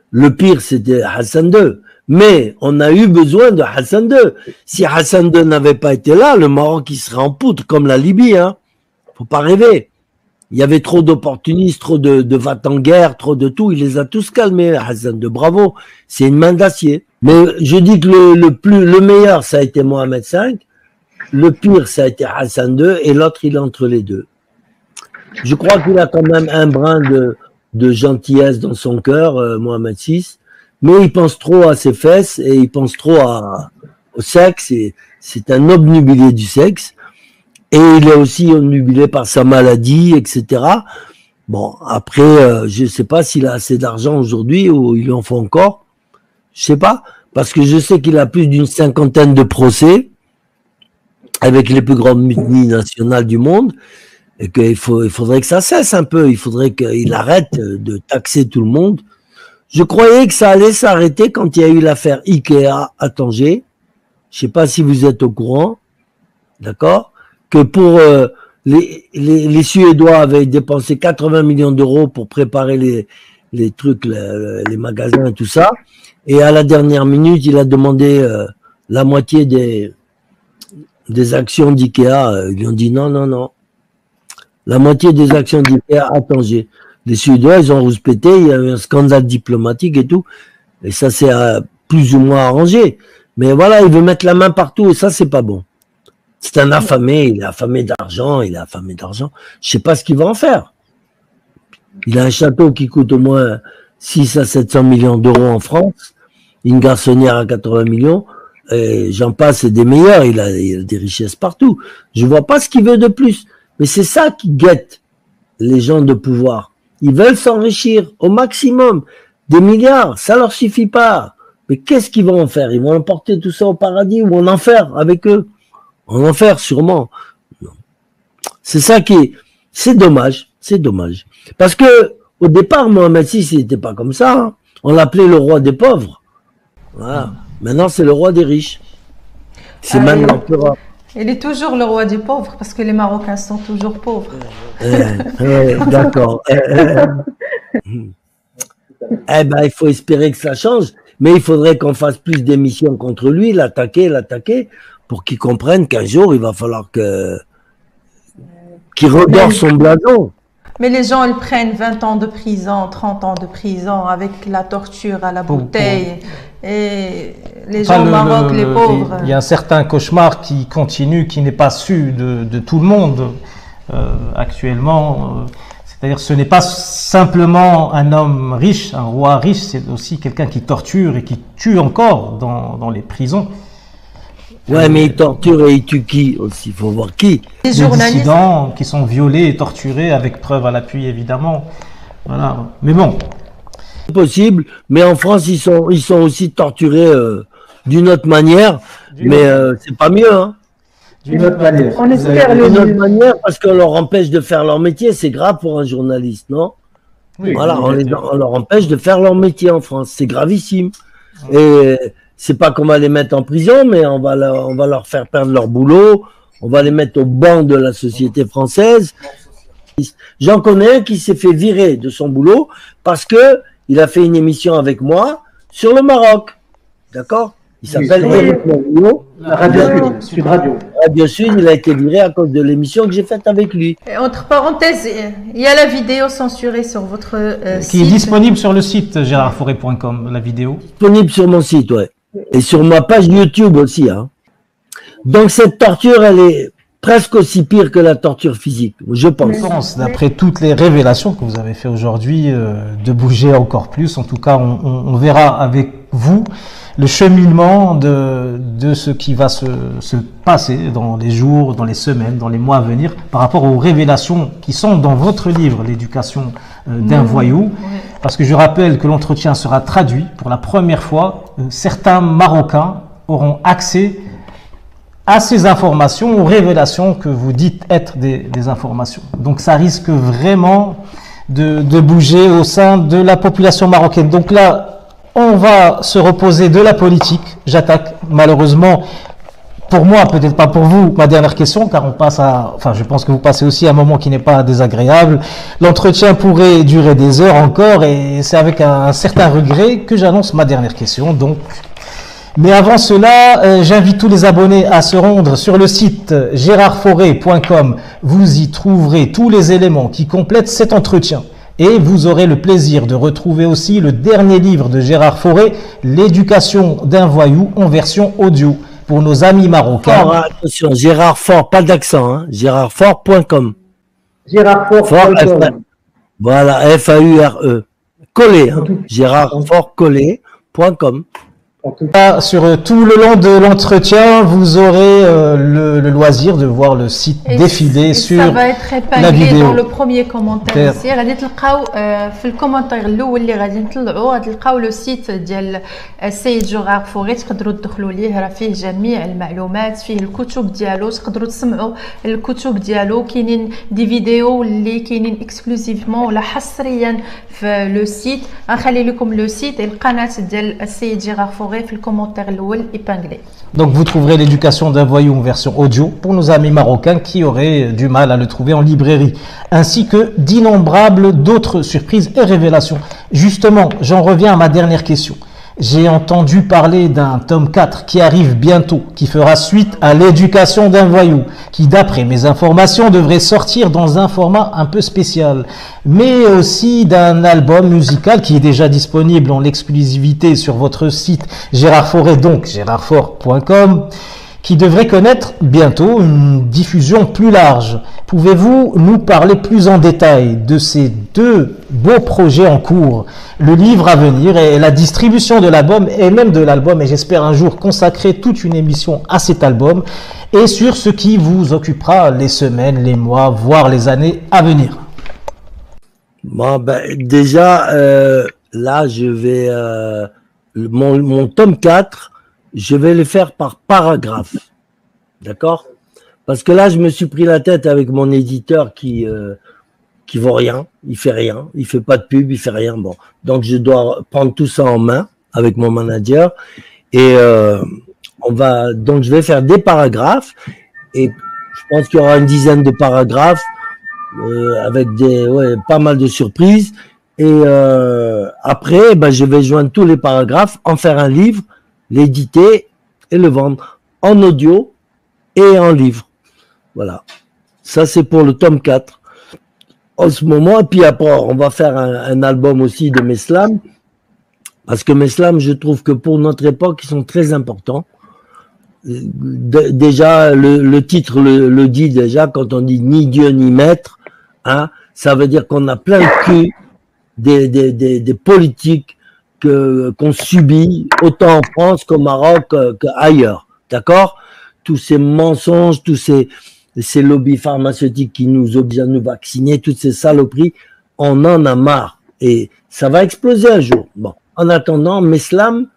B: Le pire, c'était Hassan II. Mais on a eu besoin de Hassan II. Si Hassan II n'avait pas été là, le Maroc, il serait en poutre, comme la Libye. Hein. Faut pas rêver. Il y avait trop d'opportunistes, trop de va-t-en-guerre, trop de tout. Il les a tous calmés, Hassan II. Bravo. C'est une main d'acier. Mais je dis que le meilleur, ça a été Mohamed V. Le pire, ça a été Hassan II. Et l'autre, il est entre les deux. Je crois qu'il a quand même un brin de gentillesse dans son cœur, Mohamed VI. Mais il pense trop à ses fesses et il pense trop au sexe. Et c'est un obnubilé du sexe. Et il est aussi obnubilé par sa maladie, etc. Bon, après, je ne sais pas s'il a assez d'argent aujourd'hui ou il en faut encore. Je sais pas. Parce que je sais qu'il a plus d'une 50aine de procès avec les plus grandes mutinies nationales du monde. Et qu'il faudrait que ça cesse un peu. Il faudrait qu'il arrête de taxer tout le monde. Je croyais que ça allait s'arrêter quand il y a eu l'affaire Ikea à Tanger. Je sais pas si vous êtes au courant, d'accord, que pour les Suédois avaient dépensé 80 millions d'euros pour préparer les trucs, les magasins et tout ça. Et à la dernière minute, il a demandé la moitié des actions d'Ikea. Ils lui ont dit non. La moitié des actions d'Ikea à Tanger. Les Suédois, ils ont rouspété, il y a eu un scandale diplomatique et tout. Et ça s'est plus ou moins arrangé. Mais voilà, il veut mettre la main partout et ça, c'est pas bon. C'est un affamé, il est affamé d'argent, Je sais pas ce qu'il va en faire. Il a un château qui coûte au moins 6 à 700 millions d'euros en France, une garçonnière à 80 millions, et j'en passe, et des meilleurs, il a des richesses partout. Je vois pas ce qu'il veut de plus. Mais c'est ça qui guette les gens de pouvoir. Ils veulent s'enrichir au maximum. Des milliards, ça leur suffit pas. Mais qu'est-ce qu'ils vont en faire? Ils vont emporter tout ça au paradis ou en enfer avec eux? En enfer, sûrement. C'est ça c'est dommage. Parce que, au départ, Mohamed VI, il n'était pas comme ça. Hein. On l'appelait le roi des pauvres. Voilà. Maintenant, c'est le roi des riches. C'est même l'empereur.
C: Il est toujours le roi des pauvres parce que les Marocains sont toujours pauvres.
B: D'accord. Il faut espérer que ça change, mais il faudrait qu'on fasse plus d'émissions contre lui, l'attaquer, pour qu'il comprenne qu'un jour, il va falloir qu'il redore son blason.
C: Mais les gens, ils prennent 20 ans de prison, 30 ans de prison avec la torture à la bouteille. Et les gens au Maroc, les pauvres.
D: Il y a un certain cauchemar qui continue, qui n'est pas su de tout le monde actuellement. C'est-à-dire ce n'est pas simplement un homme riche, un roi riche, c'est aussi quelqu'un qui torture et qui tue encore dans les prisons.
B: Ouais, mais il torture et il tue qui aussi? Il faut voir qui.
D: Les dissidents qui sont violés et torturés avec preuve à l'appui, évidemment. Voilà. Mais bon.
B: C'est possible, mais en France, ils sont aussi torturés d'une autre manière. Mais c'est pas mieux, hein.
F: D'une autre manière. On espère
B: d'une autre manière parce qu'on leur empêche de faire leur métier. C'est grave pour un journaliste, non? Oui, voilà, on leur empêche de faire leur métier en France. C'est gravissime. Et c'est pas qu'on va les mettre en prison, mais on va leur faire perdre leur boulot. On va les mettre au banc de la société française. J'en connais un qui s'est fait virer de son boulot parce que il a fait une émission avec moi sur le Maroc. D'accord? Il s'appelle Eric Morio.
E: Radio Sud.
B: Radio Sud, il a été viré à cause de l'émission que j'ai faite avec lui.
C: Et entre parenthèses, il y a la vidéo censurée sur votre site.
D: Qui est disponible sur le site gérardfauré.com, la vidéo.
B: Disponible sur mon site, ouais. Et sur ma page YouTube aussi. Hein. Donc cette torture, elle est presque aussi pire que la torture physique, je pense.
D: Je pense, d'après toutes les révélations que vous avez fait aujourd'hui, de bouger encore plus. En tout cas, on verra avec vous le cheminement de ce qui va se passer dans les jours, dans les semaines, dans les mois à venir, par rapport aux révélations qui sont dans votre livre, l'éducation d'un voyou. Parce que je rappelle que l'entretien sera traduit pour la première fois. Certains Marocains auront accès à ces informations, aux révélations que vous dites être des informations. Donc ça risque vraiment de bouger au sein de la population marocaine. Donc là, on va se reposer de la politique. J'attaque malheureusement, pour moi, peut-être pas pour vous, ma dernière question, car on passe à, enfin je pense que vous passez aussi un moment qui n'est pas désagréable. L'entretien pourrait durer des heures encore et c'est avec un certain regret que j'annonce ma dernière question. Donc, mais avant cela, j'invite tous les abonnés à se rendre sur le site gérardfauré.com. Vous y trouverez tous les éléments qui complètent cet entretien. Et vous aurez le plaisir de retrouver aussi le dernier livre de Gérard Fauré, L'éducation d'un voyou en version audio, pour nos amis marocains.
B: Fort, attention, Gérard Faure, pas d'accent, hein, gérardfaure.com.
E: Gérardfaure.com.
B: Voilà, F-A-U-R-E. Collé, hein, gérardfaure.com.
E: En tout cas,
D: Sur tout le long de l'entretien, vous aurez le loisir de voir le site défiler sur
C: ça va être
D: la
C: épinglé
D: vidéo.
C: dans le premier commentaire ici. غادي تلقاو في الكومنتير الاول اللي غادي نطلعوا غادي تلقاو لو سيت ديال السيد جيرار فوري، تقدروا تدخلوا ليه، راه فيه جميع المعلومات، فيه الكتب ديالو، تقدروا تسمعوا الكتب ديالو، كاينين دي فيديو اللي كاينين اكسكلوزيفمون ولا حصريا في لو سيت. غنخلي لكم لو سيت القناه ديال السيد جيرار فوري في الكومنتير الاول épinglé.
D: Donc vous trouverez l'éducation d'un voyou en version audio pour nos amis marocains qui auraient du mal à le trouver en librairie, ainsi que d'innombrables d'autres surprises et révélations. Justement, j'en reviens à ma dernière question. J'ai entendu parler d'un tome 4 qui arrive bientôt, qui fera suite à l'éducation d'un voyou, qui d'après mes informations devrait sortir dans un format un peu spécial, mais aussi d'un album musical qui est déjà disponible en exclusivité sur votre site Gérard Fauré, donc gérardfaure.com, qui devrait connaître bientôt une diffusion plus large. Pouvez-vous nous parler plus en détail de ces deux beaux projets en cours, le livre à venir et la distribution de l'album, et même de l'album, et j'espère un jour consacrer toute une émission à cet album, et sur ce qui vous occupera les semaines, les mois, voire les années à venir?
B: Bon, ben, déjà, là, je vais, mon tome 4, je vais le faire par paragraphe. D'accord? Parce que là, je me suis pris la tête avec mon éditeur qui vaut rien, il fait rien, il fait pas de pub, il fait rien. Bon, donc je dois prendre tout ça en main avec mon manager et donc je vais faire des paragraphes et je pense qu'il y aura une dizaine de paragraphes avec pas mal de surprises et après, ben, je vais joindre tous les paragraphes, en faire un livre, l'éditer et le vendre en audio et en livre. Voilà. Ça, c'est pour le tome 4. En ce moment, et puis après, on va faire un album aussi de mes slams. Parce que mes slams, je trouve que pour notre époque, ils sont très importants. Déjà, le titre le dit déjà, quand on dit ni Dieu ni maître, hein, ça veut dire qu'on a plein de cul des politiques qu'on subit, autant en France qu'au Maroc qu'ailleurs. D'accord? Tous ces mensonges, tous ces lobbies pharmaceutiques qui nous obligent à nous vacciner, toutes ces saloperies, on en a marre. Et ça va exploser un jour. Bon, en attendant, Meslam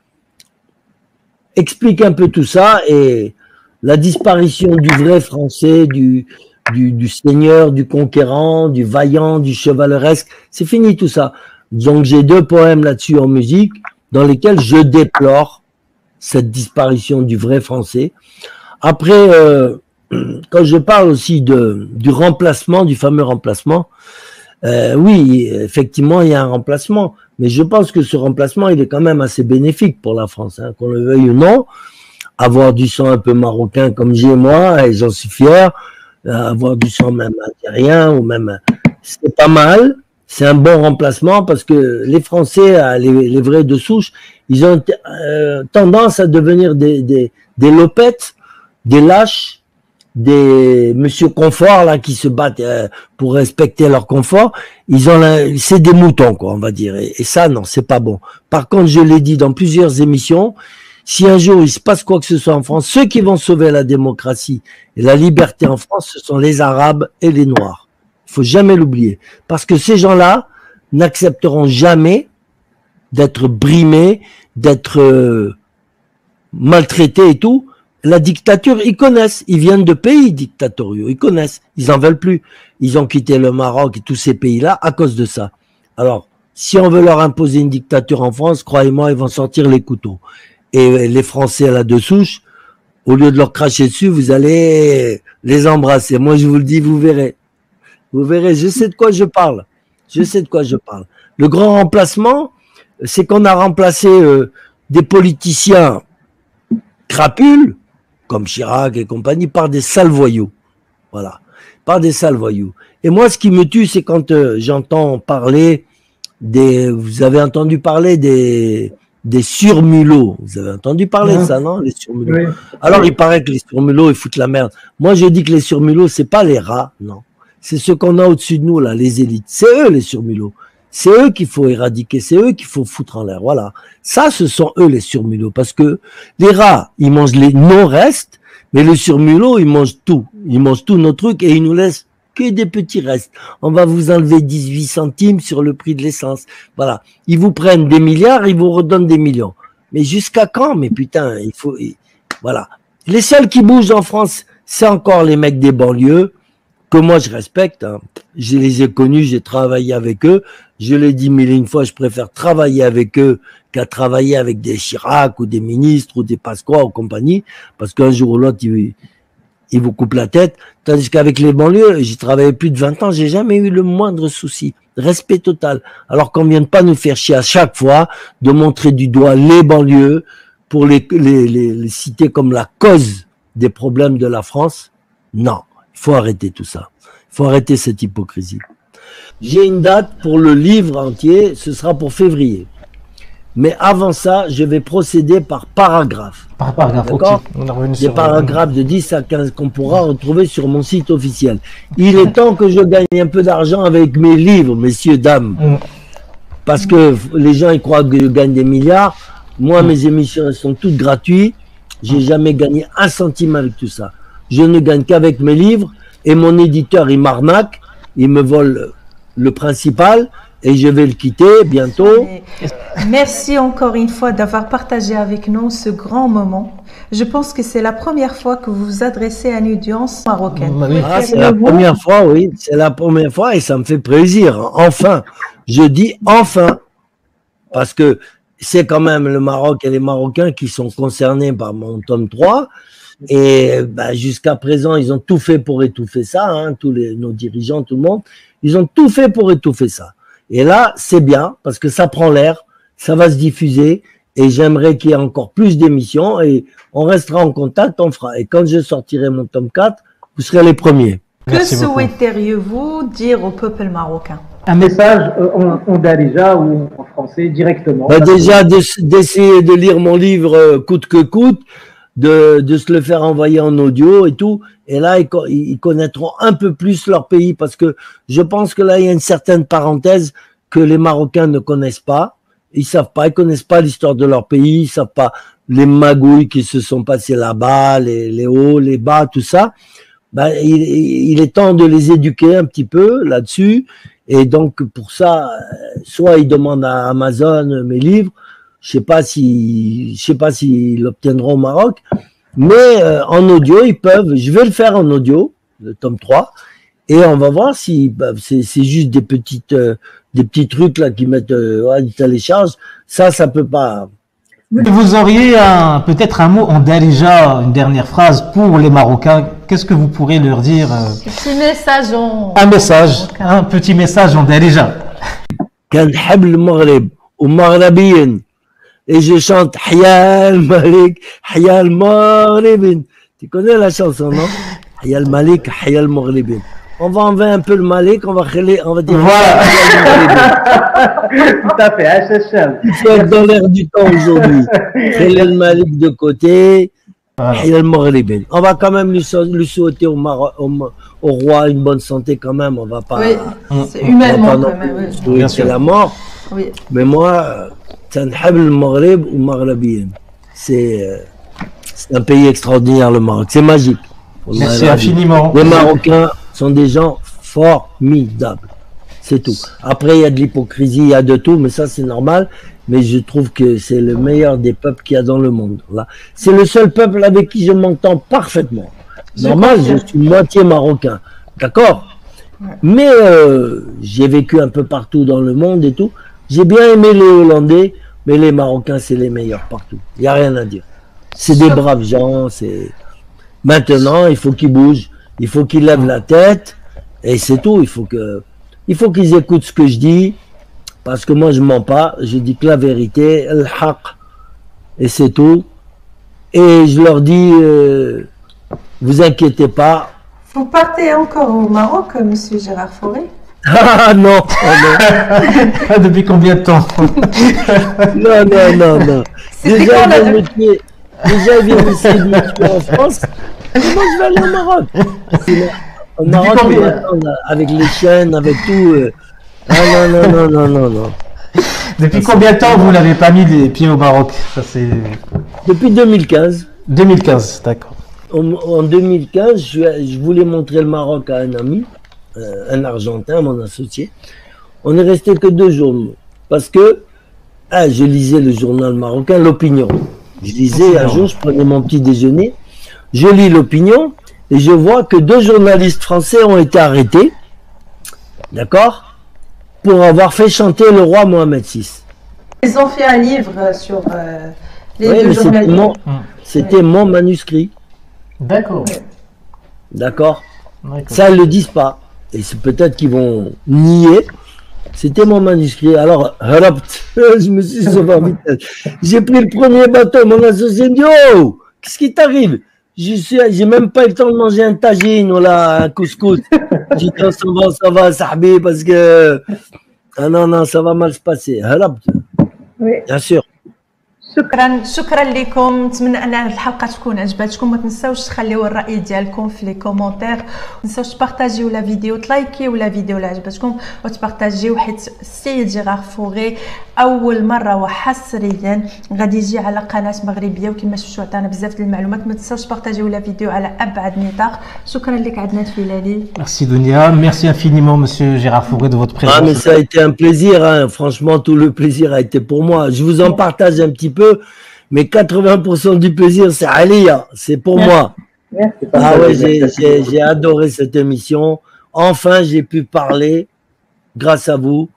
B: explique un peu tout ça et la disparition du vrai français, du seigneur, du conquérant, du vaillant, du chevaleresque, c'est fini tout ça. Donc j'ai 2 poèmes là-dessus en musique dans lesquels je déplore cette disparition du vrai français. Après, quand je parle aussi du remplacement, du fameux remplacement, oui, effectivement, il y a un remplacement, mais je pense que ce remplacement, il est quand même assez bénéfique pour la France, hein, qu'on le veuille ou non. Avoir du sang un peu marocain comme j'ai moi, et j'en suis fier, avoir du sang même algérien, ou même, c'est pas mal, c'est un bon remplacement, parce que les Français, les vrais de souche, ils ont tendance à devenir des lopettes, des lâches, des monsieur confort là qui se battent pour respecter leur confort, c'est des moutons quoi, on va dire. Et ça non, c'est pas bon. Par contre, je l'ai dit dans plusieurs émissions, si un jour il se passe quoi que ce soit en France, ceux qui vont sauver la démocratie et la liberté en France, ce sont les Arabes et les Noirs. Il faut jamais l'oublier, parce que ces gens-là n'accepteront jamais d'être brimés, d'être maltraités et tout. La dictature, ils connaissent, ils viennent de pays dictatoriaux, ils connaissent, ils en veulent plus. Ils ont quitté le Maroc et tous ces pays-là à cause de ça. Alors, si on veut leur imposer une dictature en France, croyez-moi, ils vont sortir les couteaux. Et les Français là de souche, au lieu de leur cracher dessus, vous allez les embrasser. Moi, je vous le dis, vous verrez. Vous verrez, je sais de quoi je parle. Je sais de quoi je parle. Le grand remplacement, c'est qu'on a remplacé des politiciens crapules, comme Chirac et compagnie, par des sales voyous. Voilà. Par des sales voyous. Et moi, ce qui me tue, c'est quand j'entends parler vous avez entendu parler des surmulots. Vous avez entendu parler de ça, non? Les surmulots. Oui. Alors, il paraît que les surmulots, ils foutent la merde. Moi, je dis que les surmulots, c'est pas les rats, non. C'est ceux qu'on a au-dessus de nous, là, les élites. C'est eux, les surmulots. C'est eux qu'il faut éradiquer, c'est eux qu'il faut foutre en l'air. Voilà. Ça, ce sont eux les surmulots. Parce que les rats, ils mangent les non-restes, mais les surmulots, ils mangent tout. Ils mangent tous nos trucs et ils nous laissent que des petits restes. On va vous enlever 18 centimes sur le prix de l'essence. Voilà. Ils vous prennent des milliards, ils vous redonnent des millions. Mais jusqu'à quand? Mais putain, voilà. Les seuls qui bougent en France, c'est encore les mecs des banlieues, que moi je respecte, hein. Je les ai connus, j'ai travaillé avec eux, je l'ai dit mille et une fois, je préfère travailler avec eux qu'à travailler avec des Chirac ou des ministres ou des Pasqua ou compagnie, parce qu'un jour ou l'autre, ils vous coupent la tête, tandis qu'avec les banlieues, j'ai travaillé plus de 20 ans, j'ai jamais eu le moindre souci, respect total, alors qu'on vient de pas nous faire chier à chaque fois, de montrer du doigt les banlieues, pour les citer comme la cause des problèmes de la France. Non. Il faut arrêter tout ça. Il faut arrêter cette hypocrisie. J'ai une date pour le livre entier, ce sera pour février. Mais avant ça, je vais procéder par paragraphe.
D: Par paragraphe,
B: d'accord. Des paragraphes de 10 à 15 qu'on pourra retrouver sur mon site officiel. Il est temps que je gagne un peu d'argent avec mes livres, messieurs, dames. Parce que les gens, ils croient que je gagne des milliards. Moi, mes émissions, elles sont toutes gratuites. J'ai jamais gagné un centime avec tout ça. Je ne gagne qu'avec mes livres et mon éditeur, il m'arnaque, il me vole le principal et je vais le quitter bientôt.
C: Merci encore une fois d'avoir partagé avec nous ce grand moment. Je pense que c'est la première fois que vous vous adressez à une audience marocaine.
B: Ah, c'est la première fois, oui, c'est la première fois et ça me fait plaisir. Enfin, je dis enfin, parce que c'est quand même le Maroc et les Marocains qui sont concernés par mon tome 3. Et jusqu'à présent, ils ont tout fait pour étouffer ça, hein, nos dirigeants, tout le monde, ils ont tout fait pour étouffer ça. Et là, c'est bien, parce que ça prend l'air, ça va se diffuser, et j'aimerais qu'il y ait encore plus d'émissions, et on restera en contact, on fera. Et quand je sortirai mon tome 4, vous serez les premiers.
C: Que souhaiteriez-vous dire au peuple marocain?
E: Un message en darija ou en français directement?
B: Déjà, d'essayer de lire mon livre coûte que coûte, de se le faire envoyer en audio et tout, et là ils connaîtront un peu plus leur pays, parce que je pense que là il y a une certaine parenthèse que les Marocains ne connaissent pas, ils connaissent pas l'histoire de leur pays, ils savent pas les magouilles qui se sont passées là-bas, les hauts, les bas, tout ça. Il est temps de les éduquer un petit peu là-dessus, et donc pour ça, soit ils demandent à Amazon mes livres, je sais pas s'ils l'obtiendront au Maroc, mais en audio, ils peuvent. Je vais le faire en audio, le tome 3, et on va voir si c'est juste des petits trucs là qui mettent ils téléchargent. Ça peut pas.
D: Vous auriez peut-être un mot en darija, une dernière phrase pour les Marocains. Qu'est-ce que vous pourrez leur dire?
C: Petit message
D: un petit message en darija.
B: كان نحب المغرب ومغربيين. Et je chante Hayal Malik, Hayal Maghribin. Tu connais la chanson, non? Hayal Malik, Hayal Maghribin. On va enlever un peu le Malik, on va dire.
E: Voilà. Tout à fait,
B: il faut être dans l'air du temps aujourd'hui. Hayal Malik de côté, On va quand même lui souhaiter au roi une bonne santé quand même. On va pas.
C: Oui, c'est humainement quand même.
B: Oui, c'est la mort.
C: Oui.
B: Mais moi, c'est un pays extraordinaire, le Maroc. C'est magique.
D: Merci infiniment.
B: Les Marocains sont des gens formidables. C'est tout. Après, il y a de l'hypocrisie, il y a de tout, mais ça, c'est normal. Mais je trouve que c'est le meilleur des peuples qu'il y a dans le monde. C'est le seul peuple avec qui je m'entends parfaitement. Normal, je suis moitié marocain. D'accord? Mais j'ai vécu un peu partout dans le monde et tout. J'ai bien aimé les Hollandais, mais les Marocains, c'est les meilleurs partout. Il n'y a rien à dire. C'est des braves gens. Maintenant, il faut qu'ils bougent. Il faut qu'ils lèvent la tête. Et c'est tout. Il faut qu'ils écoutent ce que je dis. Parce que moi, je mens pas. Je dis que la vérité, le haq. Et c'est tout. Et je leur dis, vous inquiétez pas.
C: Vous partez encore au Maroc, monsieur Gérard Fauré?
B: Ah non,
D: Depuis combien de temps?
B: Non. Déjà, il vient essayer de me tuer en France. Et moi, je vais aller au Maroc. Au Maroc, avec les chaînes, avec tout. Non.
D: Depuis combien de temps vous n'avez pas mis les pieds au Maroc?
B: Depuis 2015.
D: 2015, d'accord.
B: En 2015, je voulais montrer le Maroc à un ami, un Argentin, mon associé. On n'est resté que 2 jours, parce que je lisais le journal marocain, l'Opinion. Je lisais un jour, je prenais mon petit déjeuner, je lis l'Opinion et je vois que 2 journalistes français ont été arrêtés, d'accord, pour avoir fait chanter le roi Mohamed VI.
C: Ils ont fait un livre sur les 2 journalistes.
B: C'était mon manuscrit.
D: D'accord.
B: D'accord. Ça, ils ne le disent pas. Et c'est peut-être qu'ils vont nier. C'était mon manuscrit. Alors, je me suis sauvé en vitesse. J'ai pris le premier bateau. Mon associé me dit, oh, qu'est-ce qui t'arrive? J'ai même pas eu le temps de manger un tagine ou là, un couscous. J'ai dit, ça va, sahbi, parce que, non, ça va mal se passer.
C: Oui.
B: Bien sûr.
C: شكرا لكم. نتمنى ان هذه الحلقه تكون عجبتكم. ما تنساوش تخليو الراي ديالكم في لي كومونتير. ما تنساوش تبارطاجيو لا فيديو، تلايكيو لا فيديو اللي عجبتكم وتبارطاجيو، حيت السيد جيرار فوغي اول مره وحصريا غادي يجي على قناه مغربيه، وكما شفتوا عطانا بزاف ديال المعلومات. ما تنساوش تبارطاجيو لا فيديو على ابعد نطاق. شكرا لك عدنان فيلالي.
D: Merci Dunia, merci infiniment monsieur Gérard Fauré de votre présence.
B: Mais ça a été un plaisir, hein. Franchement, tout le plaisir a été pour moi. Je vous en partage un petit peu, mais 80% du plaisir, c'est Alia, c'est pour moi. J'ai adoré cette émission. Enfin, j'ai pu parler, grâce à vous.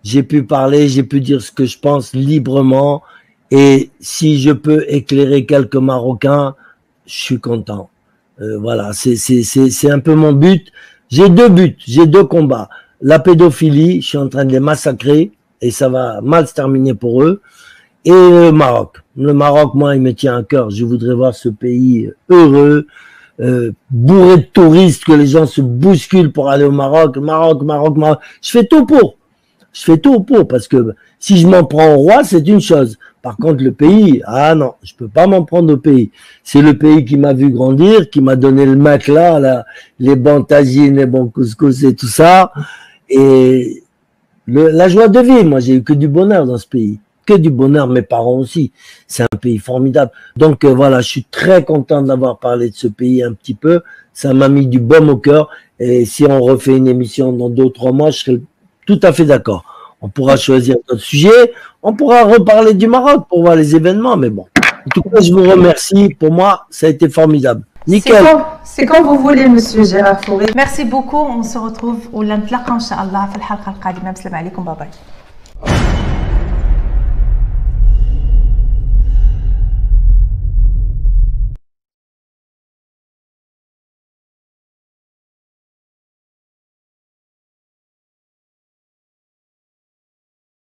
B: J'ai pu parler, j'ai pu dire ce que je pense librement. Et si je peux éclairer quelques Marocains, je suis content. Voilà, c'est un peu mon but. J'ai 2 buts, j'ai 2 combats. La pédophilie, je suis en train de les massacrer et ça va mal se terminer pour eux. Et le Maroc. Le Maroc, moi, il me tient à cœur. Je voudrais voir ce pays heureux, bourré de touristes, que les gens se bousculent pour aller au Maroc. Maroc. Je fais tout pour, parce que si je m'en prends au roi, c'est une chose. Par contre, le pays, non, je peux pas m'en prendre au pays. C'est le pays qui m'a vu grandir, qui m'a donné le matelas, les bons tagines, les bons couscous et tout ça. Et la joie de vivre, moi, j'ai eu que du bonheur dans ce pays. Que du bonheur, mes parents aussi. C'est un pays formidable. Donc voilà, je suis très content d'avoir parlé de ce pays un petit peu. Ça m'a mis du baume au cœur. Et si on refait une émission dans 2 ou 3 mois, je serai tout à fait d'accord. On pourra choisir d'autres sujets. On pourra reparler du Maroc pour voir les événements. Mais bon, en tout cas, je vous remercie. Pour moi, ça a été formidable. Nickel.
C: C'est quand vous voulez, monsieur Gérard Fauré. Merci beaucoup. On se retrouve au lundi, Inch'Allah, في الحلقة القادمة. Salam alaikum, bye bye.